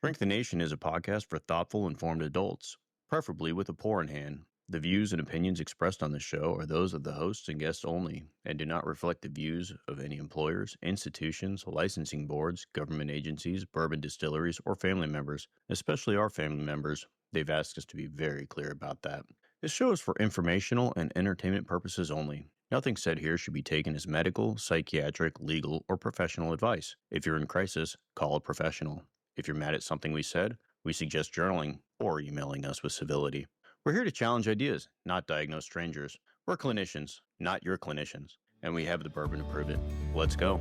Drink the Nation is a podcast for thoughtful, informed adults, preferably with a pour in hand. The views and opinions expressed on the show are those of the hosts and guests only and do not reflect the views of any employers, institutions, licensing boards, government agencies, bourbon distilleries, or family members, especially our family members. They've asked us to be very clear about that. This show is for informational and entertainment purposes only. Nothing said here should be taken as medical, psychiatric, legal, or professional advice. If you're in crisis, call a professional. If you're mad at something we said, we suggest journaling or emailing us with civility. We're here to challenge ideas, not diagnose strangers. We're clinicians, not your clinicians, and we have the bourbon to prove it. Let's go.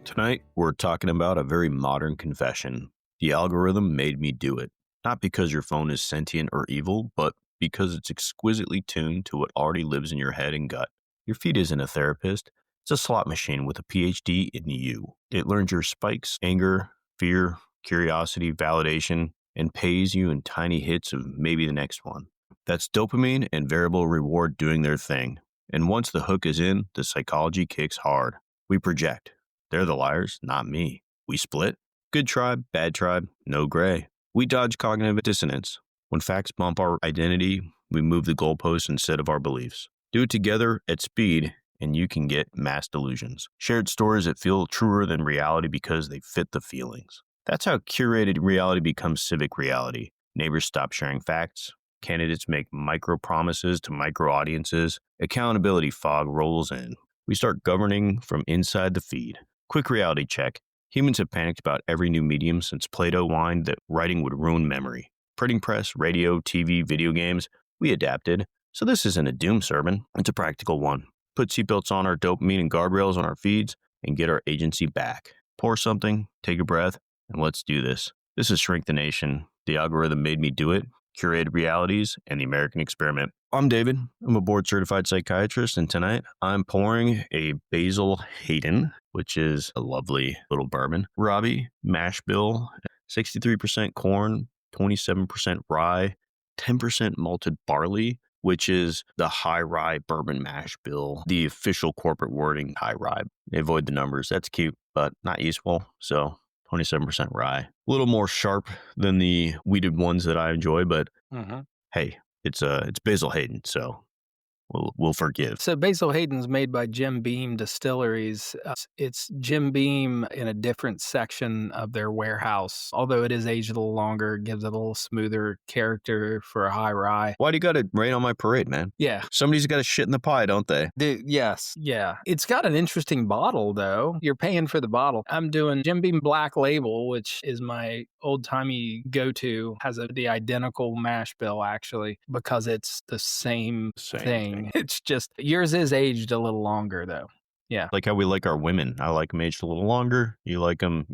Tonight, we're talking about a very modern confession. The algorithm made me do it. Not because your phone is sentient or evil, but because it's exquisitely tuned to what already lives in your head and gut. Your feed isn't a therapist. It's a slot machine with a PhD in you. It learns your spikes, anger, fear, curiosity, validation, and pays you in tiny hits of maybe the next one. That's dopamine and variable reward doing their thing. And once the hook is in, the psychology kicks hard. We project. They're the liars, not me. We split. Good tribe, bad tribe, no gray. We dodge cognitive dissonance. When facts bump our identity, we move the goalposts instead of our beliefs. Do it together at speed, and you can get mass delusions. Shared stories that feel truer than reality because they fit the feelings. That's how curated reality becomes civic reality. Neighbors stop sharing facts. Candidates make micro promises to micro audiences. Accountability fog rolls in. We start governing from inside the feed. Quick reality check. Humans have panicked about every new medium since Plato whined that writing would ruin memory. Printing press, radio, TV, video games, we adapted. So this isn't a doom sermon, it's a practical one. Put seatbelts on our dopamine and guardrails on our feeds and get our agency back. Pour something, take a breath, and let's do this. This is Shrink the Nation. The algorithm made me do it. Curated realities and the American experiment. I'm David. I'm a board-certified psychiatrist, and tonight I'm pouring a Basil Hayden, which is a lovely little bourbon. Robbie Mash Bill, 63% corn, 27% rye, 10% malted barley, which is the high rye bourbon mash bill, the official corporate wording, high rye. They avoid the numbers. That's cute, but not useful. So 27% rye. A little more sharp than the weeded ones that I enjoy, but hey, it's Basil Hayden, so we'll forgive. So Basil Hayden's made by Jim Beam Distilleries. It's Jim Beam in a different section of their warehouse. Although it is aged a little longer, it gives it a little smoother character for a high rye. Why do you got to rain on my parade, man? Yeah. Somebody's got to shit in the pie, don't they? Yes. Yeah. It's got an interesting bottle, though. You're paying for the bottle. I'm doing Jim Beam Black Label, which is my old-timey go-to. Has the identical mash bill, actually, because it's the same thing. It's just, yours is aged a little longer, though. Yeah. Like how we like our women. I like them aged a little longer. You like them,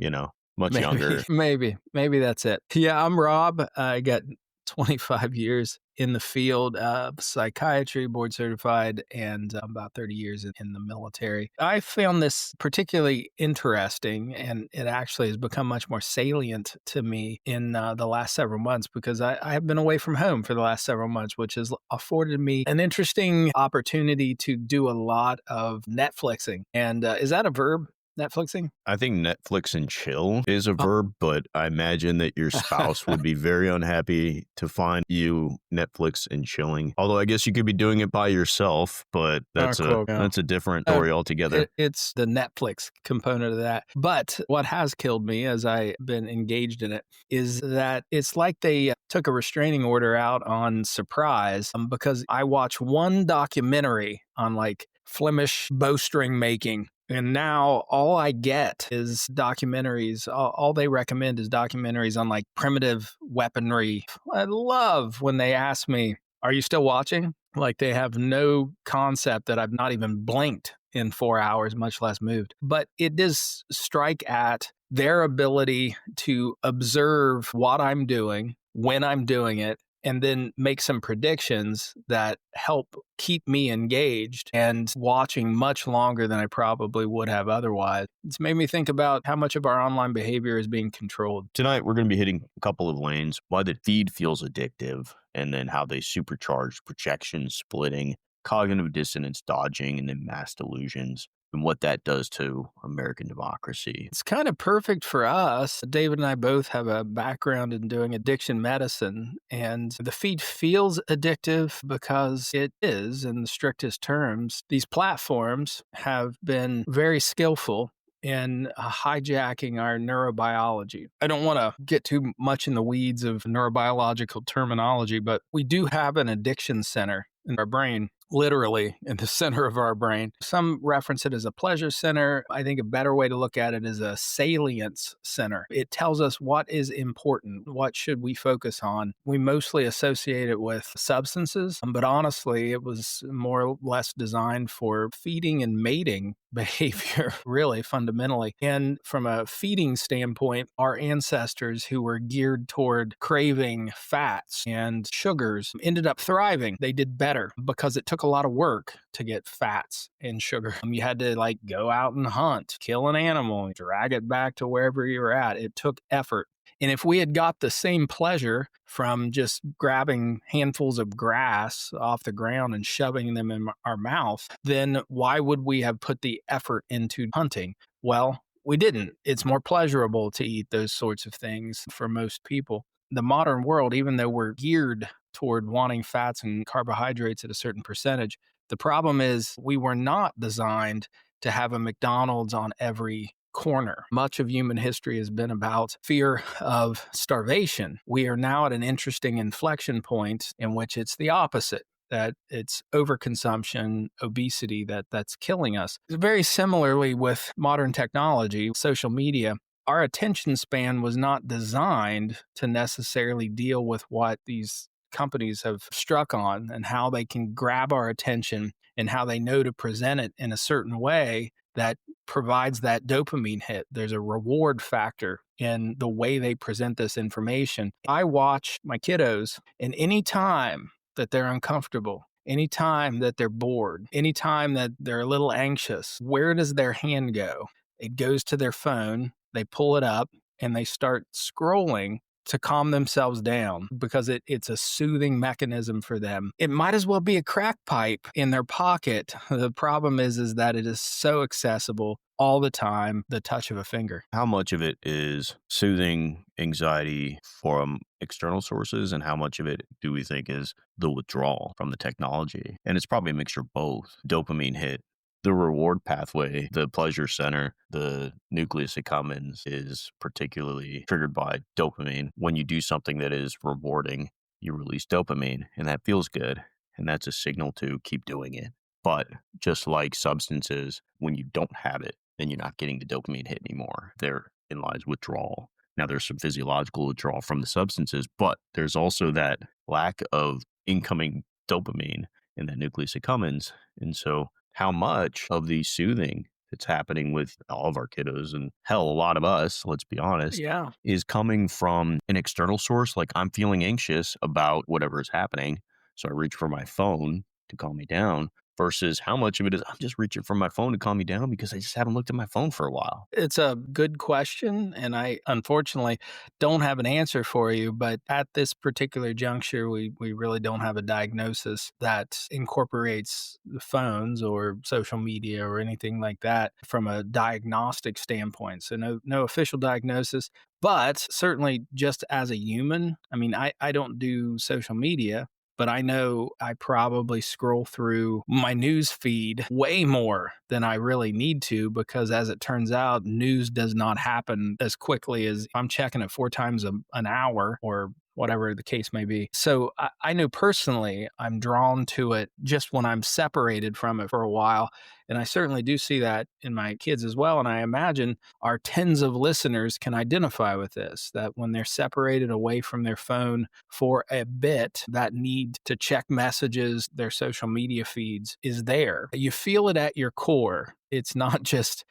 much younger. Maybe that's it. Yeah, I'm Rob. I got 25 years in the field of psychiatry, board certified, and about 30 years in the military. I found this particularly interesting, and it actually has become much more salient to me in the last several months because I have been away from home for the last several months, which has afforded me an interesting opportunity to do a lot of Netflixing. And is that a verb? Netflixing? I think Netflix and chill is a verb, but I imagine that your spouse would be very unhappy to find you Netflix and chilling. Although I guess you could be doing it by yourself, but that's a different story altogether. It's the Netflix component of that. But what has killed me as I've been engaged in it is that it's like they took a restraining order out on Surprise because I watch one documentary on like Flemish bowstring making. And now all I get is documentaries. All they recommend is documentaries on like primitive weaponry. I love when they ask me, are you still watching? Like they have no concept that I've not even blinked in 4 hours, much less moved. But it does strike at their ability to observe what I'm doing, when I'm doing it, and then make some predictions that help keep me engaged and watching much longer than I probably would have otherwise. It's made me think about how much of our online behavior is being controlled. Tonight, we're going to be hitting a couple of lanes, why the feed feels addictive, and then how they supercharge projection splitting, cognitive dissonance dodging, and then mass delusions, and what that does to American democracy. It's kind of perfect for us. David and I both have a background in doing addiction medicine, and the feed feels addictive because it is, in the strictest terms. These platforms have been very skillful in hijacking our neurobiology. I don't want to get too much in the weeds of neurobiological terminology, but we do have an addiction center in our brain, literally in the center of our brain. Some reference it as a pleasure center. I think a better way to look at it is a salience center. It tells us what is important, what should we focus on. We mostly associate it with substances, but honestly, it was more or less designed for feeding and mating behavior, really fundamentally. And from a feeding standpoint, our ancestors who were geared toward craving fats and sugars ended up thriving. They did better because it took a lot of work to get fats and sugar. You had to go out and hunt, kill an animal, drag it back to wherever you were at. It took effort. And if we had got the same pleasure from just grabbing handfuls of grass off the ground and shoving them in our mouth, then why would we have put the effort into hunting? Well, we didn't. It's more pleasurable to eat those sorts of things for most people. The modern world, even though we're geared toward wanting fats and carbohydrates at a certain percentage, the problem is we were not designed to have a McDonald's on every corner. Much of human history has been about fear of starvation. We are now at an interesting inflection point in which it's the opposite, that it's overconsumption, obesity that's killing us. Very similarly with modern technology, social media, our attention span was not designed to necessarily deal with what these companies have struck on and how they can grab our attention and how they know to present it in a certain way that provides that dopamine hit. There's a reward factor in the way they present this information. I watch my kiddos, and any time that they're uncomfortable, anytime that they're bored, anytime that they're a little anxious, where does their hand go? It goes to their phone, they pull it up, and they start scrolling to calm themselves down because it's a soothing mechanism for them. It might as well be a crack pipe in their pocket. The problem is that it is so accessible all the time, the touch of a finger. How much of it is soothing anxiety from external sources, and how much of it do we think is the withdrawal from the technology? And it's probably a mixture of both. Dopamine hit, the reward pathway, the pleasure center, the nucleus accumbens is particularly triggered by dopamine. When you do something that is rewarding, you release dopamine, and that feels good. And that's a signal to keep doing it. But just like substances, when you don't have it, then you're not getting the dopamine hit anymore. Therein lies withdrawal. Now, there's some physiological withdrawal from the substances, but there's also that lack of incoming dopamine in that nucleus accumbens. And so how much of the soothing that's happening with all of our kiddos, and hell, a lot of us, let's be honest, is coming from an external source. Like, I'm feeling anxious about whatever is happening, so I reach for my phone to calm me down, versus how much of it is I'm just reaching for my phone to calm me down because I just haven't looked at my phone for a while. It's a good question, and I unfortunately don't have an answer for you, but at this particular juncture, we really don't have a diagnosis that incorporates the phones or social media or anything like that from a diagnostic standpoint. So no official diagnosis, but certainly just as a human, I mean, I don't do social media, but I know I probably scroll through my news feed way more than I really need to because, as it turns out, news does not happen as quickly as I'm checking it 4 times an hour or whatever the case may be. So I know personally I'm drawn to it just when I'm separated from it for a while. And I certainly do see that in my kids as well. And I imagine our tens of listeners can identify with this, that when they're separated away from their phone for a bit, that need to check messages, their social media feeds is there. You feel it at your core. It's not just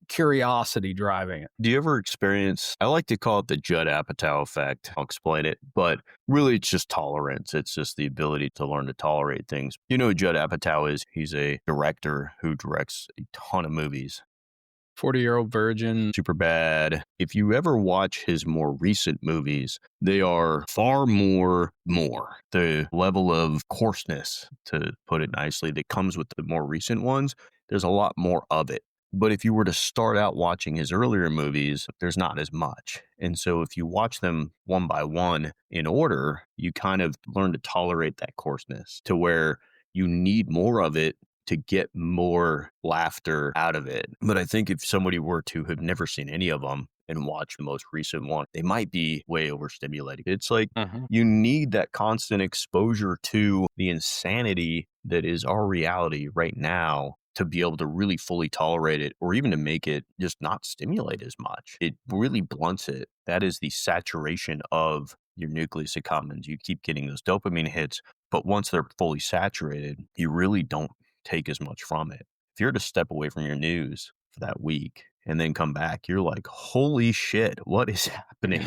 curiosity driving it. Do you ever experience, I like to call it the Judd Apatow effect. I'll explain it, but really it's just tolerance. It's just the ability to learn to tolerate things. You know who Judd Apatow is? He's a director who directs a ton of movies. 40-Year-Old Virgin. Super bad. If you ever watch his more recent movies, they are far more. The level of coarseness, to put it nicely, that comes with the more recent ones, there's a lot more of it. But if you were to start out watching his earlier movies, there's not as much. And so if you watch them one by one in order, you kind of learn to tolerate that coarseness to where you need more of it to get more laughter out of it. But I think if somebody were to have never seen any of them and watch the most recent one, they might be way overstimulated. It's like you need that constant exposure to the insanity that is our reality right now to be able to really fully tolerate it, or even to make it just not stimulate as much. It really blunts it. That is the saturation of your nucleus accumbens. You keep getting those dopamine hits, but once they're fully saturated, you really don't take as much from it. If you're to step away from your news for that week and then come back, you're like, holy shit, what is happening?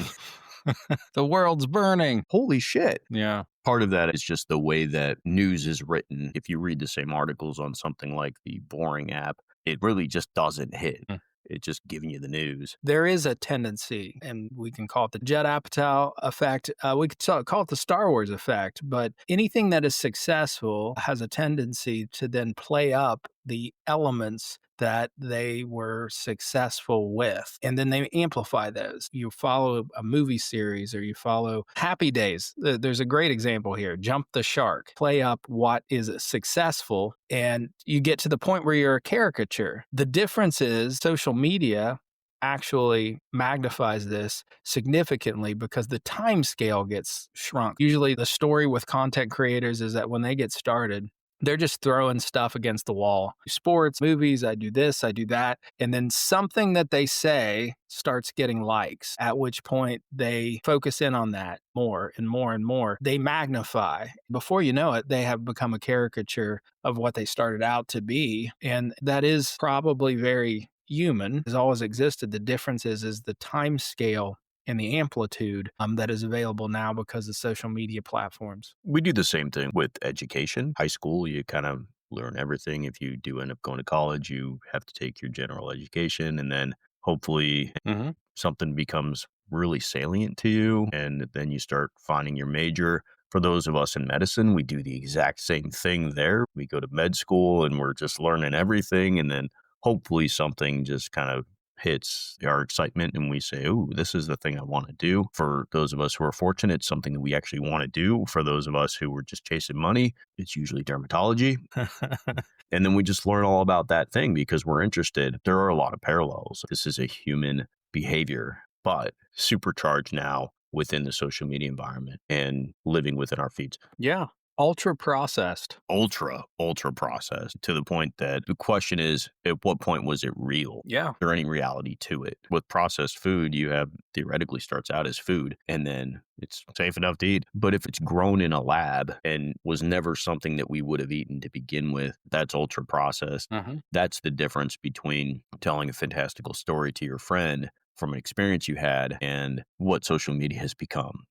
The world's burning. Holy shit. Yeah. Part of that is just the way that news is written. If you read the same articles on something like the Boring app, it really just doesn't hit. It's just giving you the news. There is a tendency, and we can call it the Judd Apatow effect. We could call it the Star Wars effect, but anything that is successful has a tendency to then play up the elements that they were successful with. And then they amplify those. You follow a movie series or you follow Happy Days. There's a great example here. Jump the Shark. Play up what is successful and you get to the point where you're a caricature. The difference is social media actually magnifies this significantly because the time scale gets shrunk. Usually the story with content creators is that when they get started, they're just throwing stuff against the wall. Sports, movies, I do this, I do that. And then something that they say starts getting likes, at which point they focus in on that more and more and more. They magnify. Before you know it, they have become a caricature of what they started out to be. And that is probably very human. Has always existed. The difference is the time scale and the amplitude that is available now because of social media platforms. We do the same thing with education. High school, you kind of learn everything. If you do end up going to college, you have to take your general education, and then hopefully something becomes really salient to you, and then you start finding your major. For those of us in medicine, we do the exact same thing there. We go to med school and we're just learning everything, and then hopefully something just kind of hits our excitement and we say, oh, this is the thing I want to do. For those of us who are fortunate, something that we actually want to do. For those of us who were just chasing money, it's usually dermatology. And then we just learn all about that thing because we're interested. There are a lot of parallels. This is a human behavior, but supercharged now within the social media environment and living within our feeds. Yeah. Ultra processed. Ultra processed to the point that the question is, at what point was it real? Yeah. Is there any reality to it? With processed food, you have theoretically starts out as food and then it's safe enough to eat. But if it's grown in a lab and was never something that we would have eaten to begin with, that's ultra processed. That's the difference between telling a fantastical story to your friend from an experience you had and what social media has become.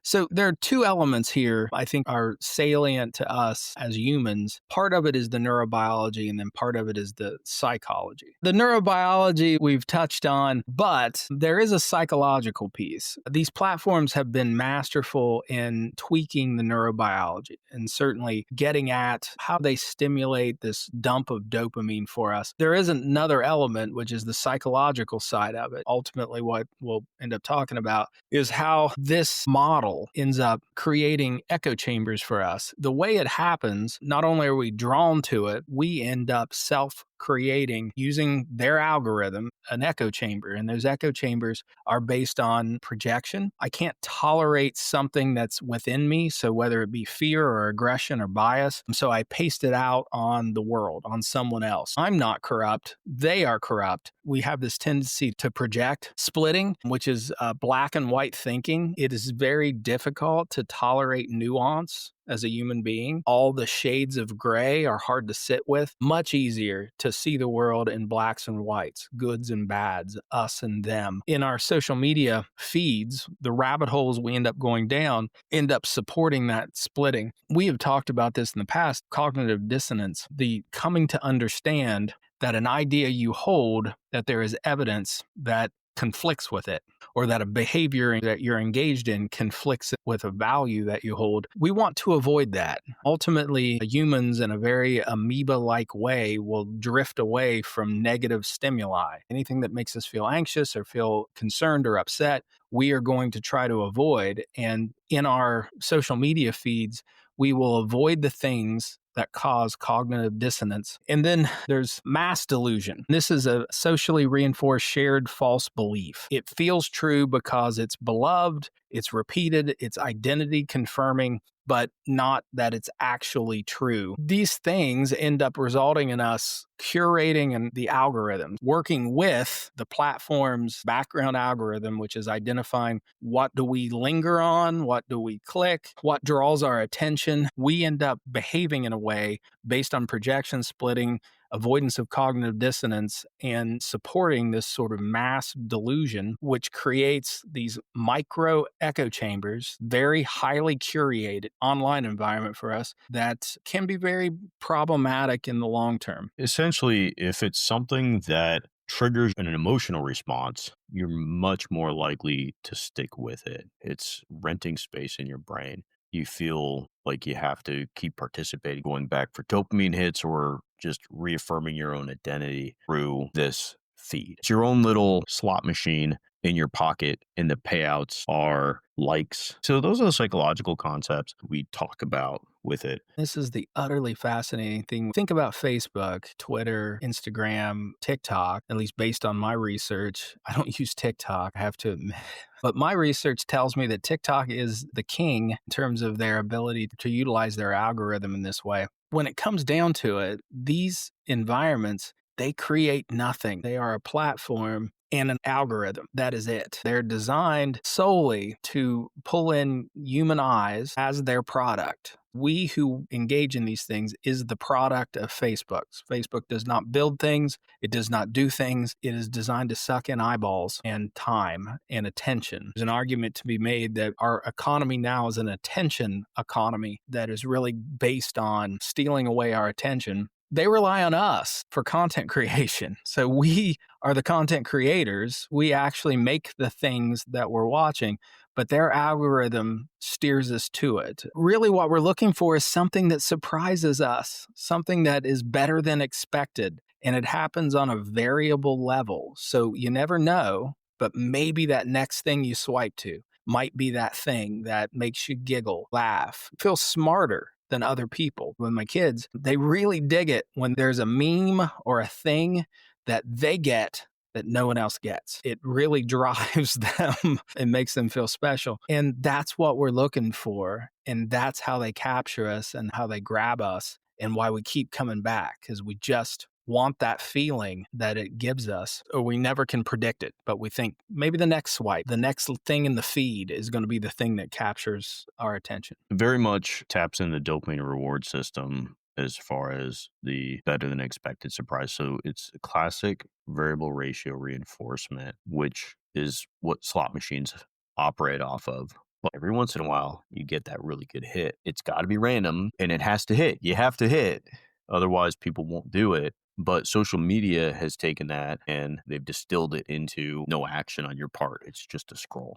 So there are two elements here I think are salient to us as humans. Part of it is the neurobiology and then part of it is the psychology. The neurobiology we've touched on, but there is a psychological piece. These platforms have been masterful in tweaking the neurobiology and certainly getting at how they stimulate this dump of dopamine for us. There is another element, which is the psychological side of it. Ultimately, what we'll end up talking about is how this model ends up creating echo chambers for us. The way it happens, not only are we drawn to it, we end up self-creating using their algorithm, an echo chamber. And those echo chambers are based on projection. I can't tolerate something that's within me. So whether it be fear or aggression or bias, so I paste it out on the world, on someone else. I'm not corrupt. They are corrupt. We have this tendency to project splitting, which is black and white thinking. It is very difficult to tolerate nuance as a human being. All the shades of gray are hard to sit with. Much easier to see the world in blacks and whites, goods and bads, us and them. In our social media feeds, the rabbit holes we end up going down end up supporting that splitting. We have talked about this in the past, cognitive dissonance, the coming to understand that an idea you hold, that there is evidence that conflicts with it, or that a behavior that you're engaged in conflicts with a value that you hold. We want to avoid that. Ultimately, humans in a very amoeba-like way will drift away from negative stimuli. Anything that makes us feel anxious or feel concerned or upset, we are going to try to avoid. And in our social media feeds, we will avoid the things that cause cognitive dissonance. And then there's mass delusion. This is a socially reinforced shared false belief. It feels true because it's beloved, it's repeated, it's identity confirming, but not that it's actually true. These things end up resulting in us curating and the algorithm, working with the platform's background algorithm, which is identifying what do we linger on, what do we click, what draws our attention. We end up behaving in a way based on projection splitting, avoidance of cognitive dissonance, and supporting this sort of mass delusion, which creates these micro echo chambers, very highly curated online environment for us that can be very problematic in the long term. Essentially, if it's something that triggers an emotional response, you're much more likely to stick with it. It's renting space in your brain. You feel like you have to keep participating, going back for dopamine hits or just reaffirming your own identity through this feed. It's your own little slot machine in your pocket, and the payouts are likes. So those are the psychological concepts we talk about with it. This is the utterly fascinating thing. Think about Facebook, Twitter, Instagram, TikTok, at least based on my research. I don't use TikTok, I have to admit. But my research tells me that TikTok is the king in terms of their ability to utilize their algorithm in this way. When it comes down to it, these environments, they create nothing. They are a platform and an algorithm. That is it. They're designed solely to pull in human eyes as their product. We who engage in these things is the product of Facebook. Facebook does not build things. It does not do things. It is designed to suck in eyeballs and time and attention. There's an argument to be made that our economy now is an attention economy that is really based on stealing away our attention. They rely on us for content creation. So we are the content creators. We actually make the things that we're watching, but their algorithm steers us to it. Really, what we're looking for is something that surprises us, something that is better than expected, and it happens on a variable level. So you never know, but maybe that next thing you swipe to might be that thing that makes you giggle, laugh, feel smarter than other people. With my kids, they really dig it when there's a meme or a thing that they get that no one else gets. It really drives them and makes them feel special. And that's what we're looking for. And that's how they capture us and how they grab us and why we keep coming back, because we just want that feeling that it gives us, or we never can predict it, but we think maybe the next swipe, the next thing in the feed is going to be the thing that captures our attention. Very much taps in the dopamine reward system as far as the better than expected surprise. So it's a classic variable ratio reinforcement, which is what slot machines operate off of. But every once in a while, you get that really good hit. It's got to be random and it has to hit. You have to hit. Otherwise, people won't do it. But social media has taken that and they've distilled it into no action on your part. It's just a scroll.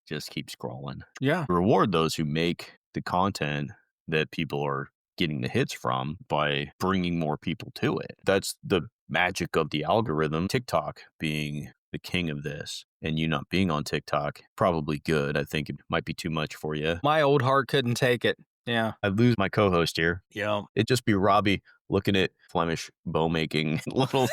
Just keep scrolling. Yeah. Reward those who make the content that people are getting the hits from by bringing more people to it. That's the magic of the algorithm. TikTok being the king of this, and you not being on TikTok, probably good. I think it might be too much for you. My old heart couldn't take it. Yeah. I'd lose my co-host here. Yeah. It'd just be Robbie looking at Flemish bow making little.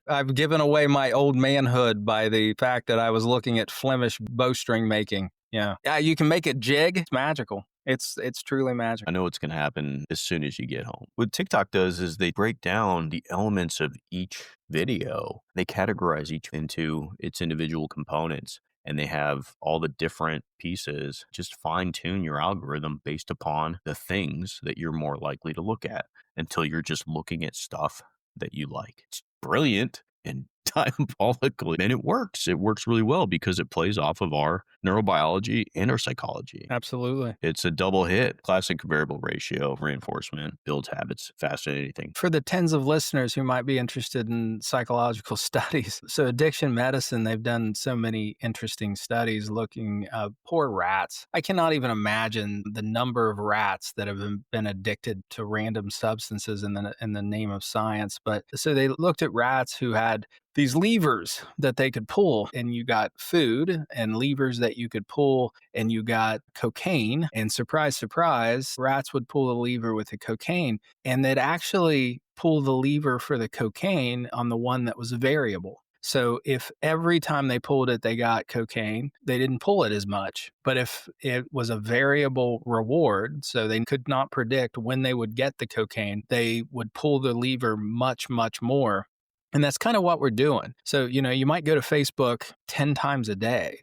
I've given away my old manhood by the fact that I was looking at Flemish bowstring making. Yeah. Yeah, you can make it jig. It's magical. It's truly magical. I know what's going to happen as soon as you get home. What TikTok does is they break down the elements of each video. They categorize each into its individual components. and they have all the different pieces. Just fine tune your algorithm based upon the things that you're more likely to look at until you're just looking at stuff that you like. It's brilliant and diabolical, and it works. It works really well because it plays off of our neurobiology and our psychology. Absolutely. It's a double hit. Classic variable ratio reinforcement builds habits faster than anything. For the tens of listeners who might be interested in psychological studies, so addiction medicine, they've done so many interesting studies looking at poor rats. I cannot even imagine the number of rats that have been addicted to random substances in the name of science. But so they looked at rats who had these levers that they could pull, and you got food, and levers that you could pull, and you got cocaine. And surprise, surprise, rats would pull the lever with the cocaine, and they'd actually pull the lever for the cocaine on the one that was variable. So if every time they pulled it, they got cocaine, they didn't pull it as much. But if it was a variable reward, so they could not predict when they would get the cocaine, they would pull the lever much, much more. And that's kind of what we're doing. So, you might go to Facebook 10 times a day.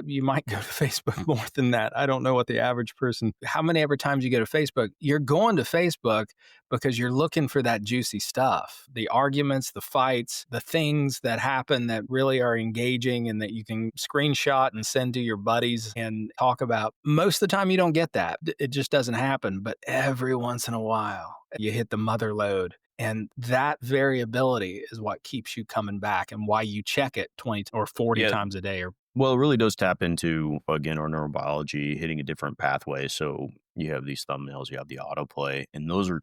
You might go to Facebook more than that. I don't know what the average person, how many ever times you go to Facebook, you're going to Facebook because you're looking for that juicy stuff, the arguments, the fights, the things that happen that really are engaging and that you can screenshot and send to your buddies and talk about. Most of the time you don't get that. It just doesn't happen. But every once in a while, you hit the mother lode. And that variability is what keeps you coming back and why you check it 20 or 40 times a day. Well, it really does tap into, again, our neurobiology, hitting a different pathway. So you have these thumbnails, you have the autoplay, and those are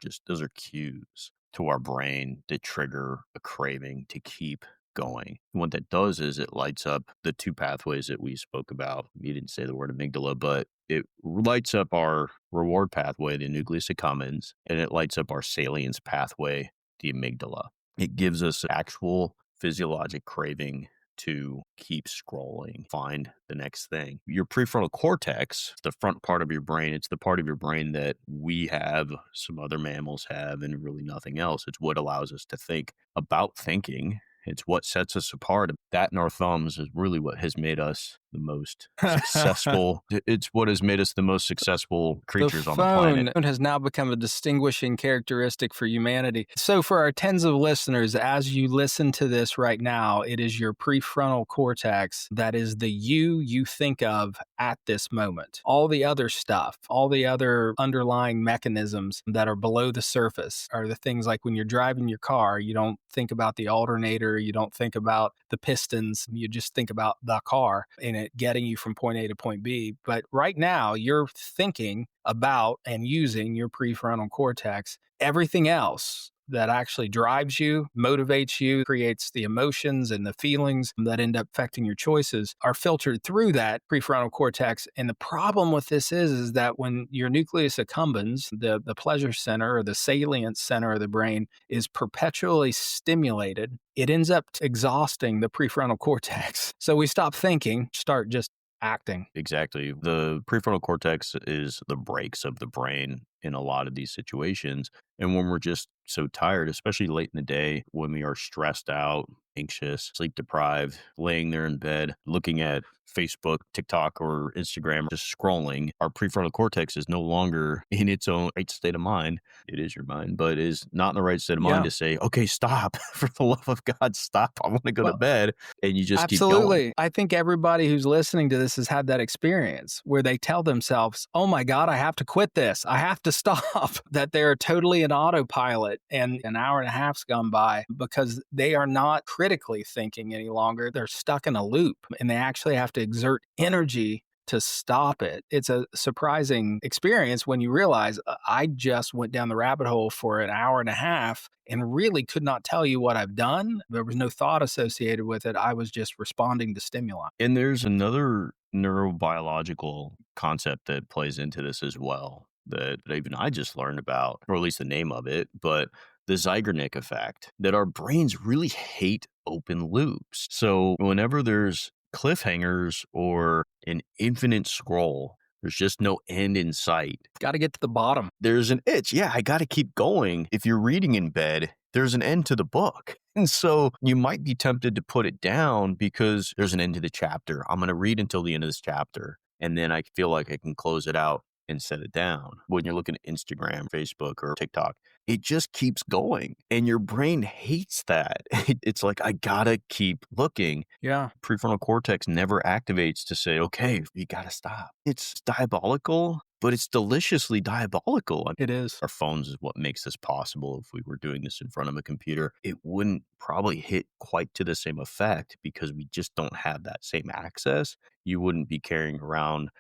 cues to our brain that trigger a craving to keep going. And what that does is it lights up the two pathways that we spoke about. You didn't say the word amygdala, but it lights up our reward pathway, the nucleus accumbens, and it lights up our salience pathway, the amygdala. It gives us actual physiologic craving to keep scrolling, find the next thing. Your prefrontal cortex, the front part of your brain, it's the part of your brain that we have, some other mammals have, and really nothing else. It's what allows us to think about thinking. It's what sets us apart. That and our thumbs is really what has made us the most successful. It's what has made us the most successful creatures on the planet. The phone has now become a distinguishing characteristic for humanity. So for our tens of listeners, as you listen to this right now, it is your prefrontal cortex that is the you think of at this moment. All the other stuff, all the other underlying mechanisms that are below the surface are the things like when you're driving your car, you don't think about the alternator, you don't think about the pistons, you just think about the car and it getting you from point A to point B. But right now, you're thinking about and using your prefrontal cortex. Everything else that actually drives you, motivates you, creates the emotions and the feelings that end up affecting your choices are filtered through that prefrontal cortex. And the problem with this is that when your nucleus accumbens, the pleasure center or the salient center of the brain is perpetually stimulated, it ends up exhausting the prefrontal cortex. So we stop thinking, start just acting. Exactly. The prefrontal cortex is the brakes of the brain in a lot of these situations. And when we're just so tired, especially late in the day, when we are stressed out, anxious, sleep deprived, laying there in bed, looking at Facebook, TikTok, or Instagram, just scrolling, our prefrontal cortex is no longer in its own right state of mind. It is your mind, but is not in the right state of mind to say, okay, stop. For the love of God, stop. I want to go to bed. And you just keep going. Absolutely. I think everybody who's listening to this has had that experience where they tell themselves, oh my God, I have to quit this. I have to stop. That they're totally in autopilot and an hour and a half's gone by because they are not critically thinking any longer. They're stuck in a loop and they actually have to exert energy to stop it. It's a surprising experience when you realize I just went down the rabbit hole for an hour and a half and really could not tell you what I've done. There was no thought associated with it. I was just responding to stimuli. And there's another neurobiological concept that plays into this as well that even I just learned about, or at least the name of it, but the Zeigarnik effect, that our brains really hate open loops. So whenever there's cliffhangers or an infinite scroll, there's just no end in sight. Got to get to the bottom. There's an itch. Yeah, I got to keep going. If you're reading in bed there's an end to the book. And so you might be tempted to put it down because there's an end to the chapter. I'm going to read until the end of this chapter. And then I feel like I can close it out and set it down. When you're looking at Instagram, Facebook, or TikTok, it just keeps going. And your brain hates that. It's like, I gotta keep looking. Yeah. Prefrontal cortex never activates to say, okay, you gotta stop. It's diabolical, but it's deliciously diabolical. It is. Our phones is what makes this possible. If we were doing this in front of a computer, it wouldn't probably hit quite to the same effect because we just don't have that same access. You wouldn't be carrying around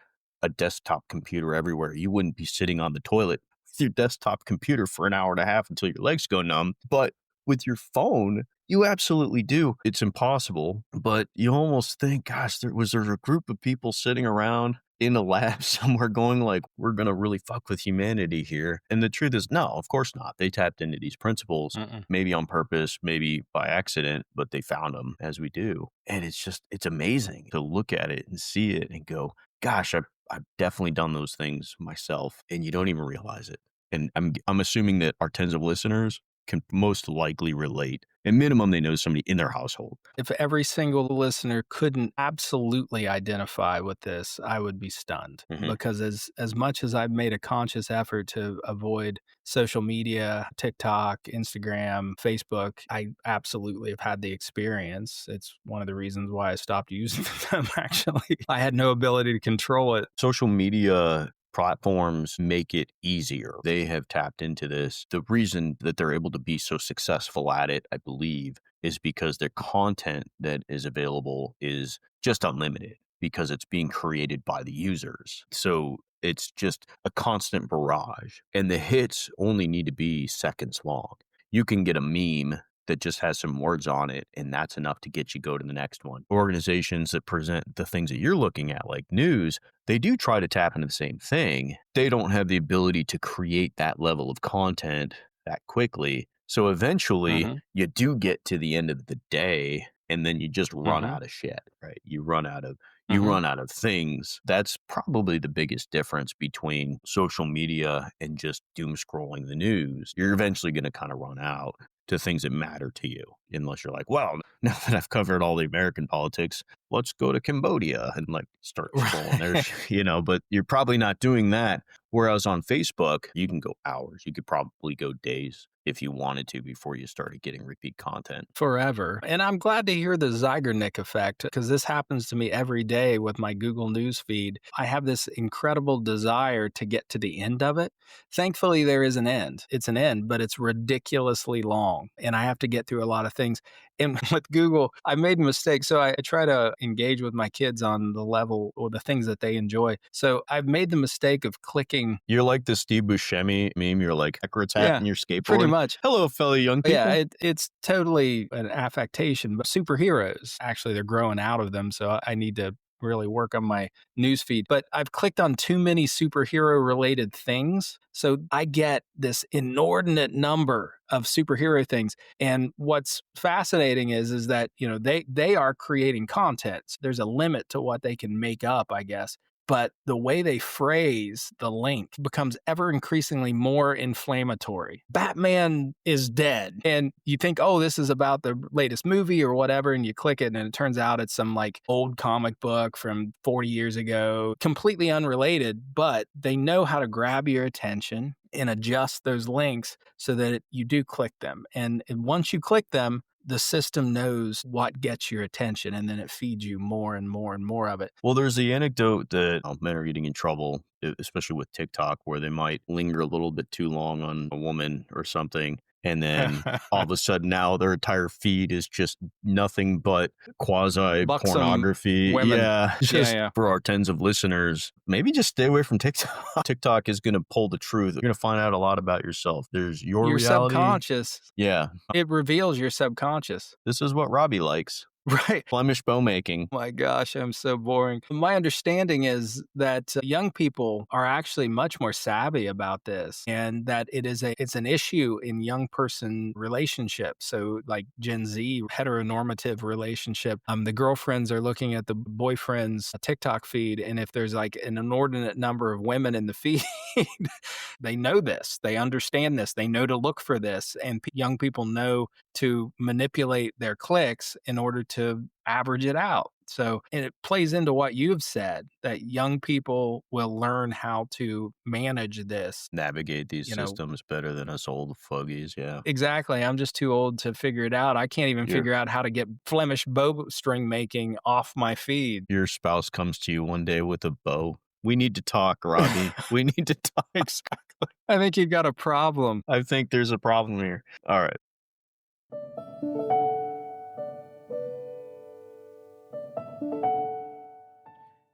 a desktop computer everywhere. You wouldn't be sitting on the toilet with your desktop computer for an hour and a half until your legs go numb. But with your phone, you absolutely do. It's impossible, but you almost think, gosh, was there a group of people sitting around in a lab somewhere going like, we're going to really fuck with humanity here? And the truth is, no, of course not. They tapped into these principles, maybe on purpose, maybe by accident, but they found them as we do. And it's amazing to look at it and see it and go, gosh, I've definitely done those things myself, and you don't even realize it. And I'm assuming that our tens of listeners can most likely relate. At minimum, they know somebody in their household. If every single listener couldn't absolutely identify with this, I would be stunned. Because as much as I've made a conscious effort to avoid social media, TikTok, Instagram, Facebook, I absolutely have had the experience. It's one of the reasons why I stopped using them, actually. I had no ability to control it. Social media platforms make it easier. They have tapped into this. The reason that they're able to be so successful at it, I believe, is because their content that is available is just unlimited because it's being created by the users. So it's just a constant barrage. And the hits only need to be seconds long. You can get a meme that just has some words on it, and that's enough to get you go to the next one. Organizations that present the things that you're looking at, like news, they do try to tap into the same thing. They don't have the ability to create that level of content that quickly. So eventually you do get to the end of the day, and then you just run out of shit, right? You run out of things. That's probably the biggest difference between social media and just doom scrolling the news. You're eventually going to kind of run out to things that matter to you, unless you're like, well, now that I've covered all the American politics, let's go to Cambodia and like start scrolling there, but you're probably not doing that. Whereas on Facebook, you can go hours. You could probably go days if you wanted to before you started getting repeat content. Forever. And I'm glad to hear the Zeigarnik effect, because this happens to me every day with my Google News feed. I have this incredible desire to get to the end of it. Thankfully, there is an end. It's an end, but it's ridiculously long. And I have to get through a lot of things. And with Google, I made a mistake. So I try to engage with my kids on the level or the things that they enjoy. So I've made the mistake of clicking. You're like the Steve Buscemi meme. You're like backwards hat and your skateboard. Pretty much. Hello, fellow young people. Yeah, it's totally an affectation. But superheroes, actually, they're growing out of them. So I need to really work on my newsfeed. But I've clicked on too many superhero related things. So I get this inordinate number of superhero things. And what's fascinating is that, they are creating content. So there's a limit to what they can make up, I guess. But the way they phrase the link becomes ever increasingly more inflammatory. Batman is dead. And you think, oh, this is about the latest movie or whatever. And you click it and it turns out it's some like old comic book from 40 years ago, completely unrelated, but they know how to grab your attention and adjust those links so that you do click them. And once you click them, the system knows what gets your attention, and then it feeds you more and more and more of it. Well, there's the anecdote that men are getting in trouble, especially with TikTok, where they might linger a little bit too long on a woman or something. And then all of a sudden now their entire feed is just nothing but quasi pornography. Yeah. For our tens of listeners, maybe just stay away from TikTok. TikTok is going to pull the truth. You're going to find out a lot about yourself. There's your reality. Subconscious. Yeah. It reveals your subconscious. This is what Robbie likes. Right. Flemish bow making. My gosh, I'm so boring. My understanding is that young people are actually much more savvy about this and that it's an issue in young person relationships. So like Gen Z heteronormative relationship, the girlfriends are looking at the boyfriend's TikTok feed, and if there's like an inordinate number of women in the feed, they know this, they understand this, they know to look for this, and young people know to manipulate their clicks in order to average it out. So, and it plays into what you've said that young people will learn how to manage this. Navigate these You know, systems better than us old fogies. Yeah. exactly. I'm just too old to figure it out. I can't even Your figure out how to get Flemish bowstring making off my feed. your spouse comes to you one day with a bow. We need to talk, Robbie. We need to talk. Exactly. I think you've got a problem. I think there's a problem here. All right.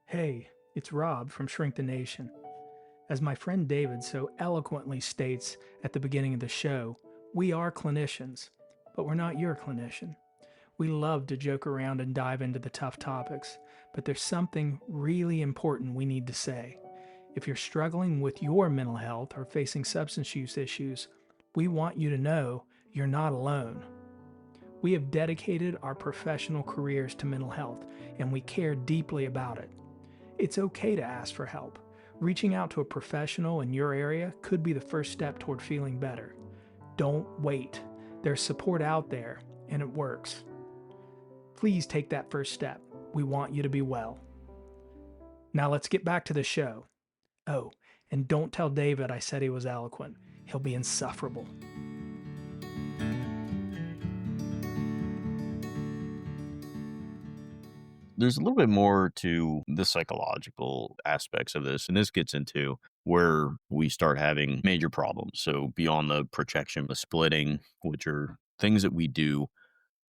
Hey, it's Rob from Shrink the Nation. As my friend David so eloquently states at the beginning of the show, we are clinicians, but we're not your clinician. We love to joke around and dive into the tough topics, but there's something really important we need to say. If you're struggling with your mental health or facing substance use issues, we want you to know you're not alone. We have dedicated our professional careers to mental health, and we care deeply about it. It's okay to ask for help. Reaching out to a professional in your area could be the first step toward feeling better. Don't wait. There's support out there, and it works. Please take that first step. We want you to be well. Now let's get back to the show. Oh, and don't tell David I said he was eloquent. He'll be insufferable. There's a little bit more to the psychological aspects of this, and this gets into where we start having major problems. So beyond the projection, the splitting, which are things that we do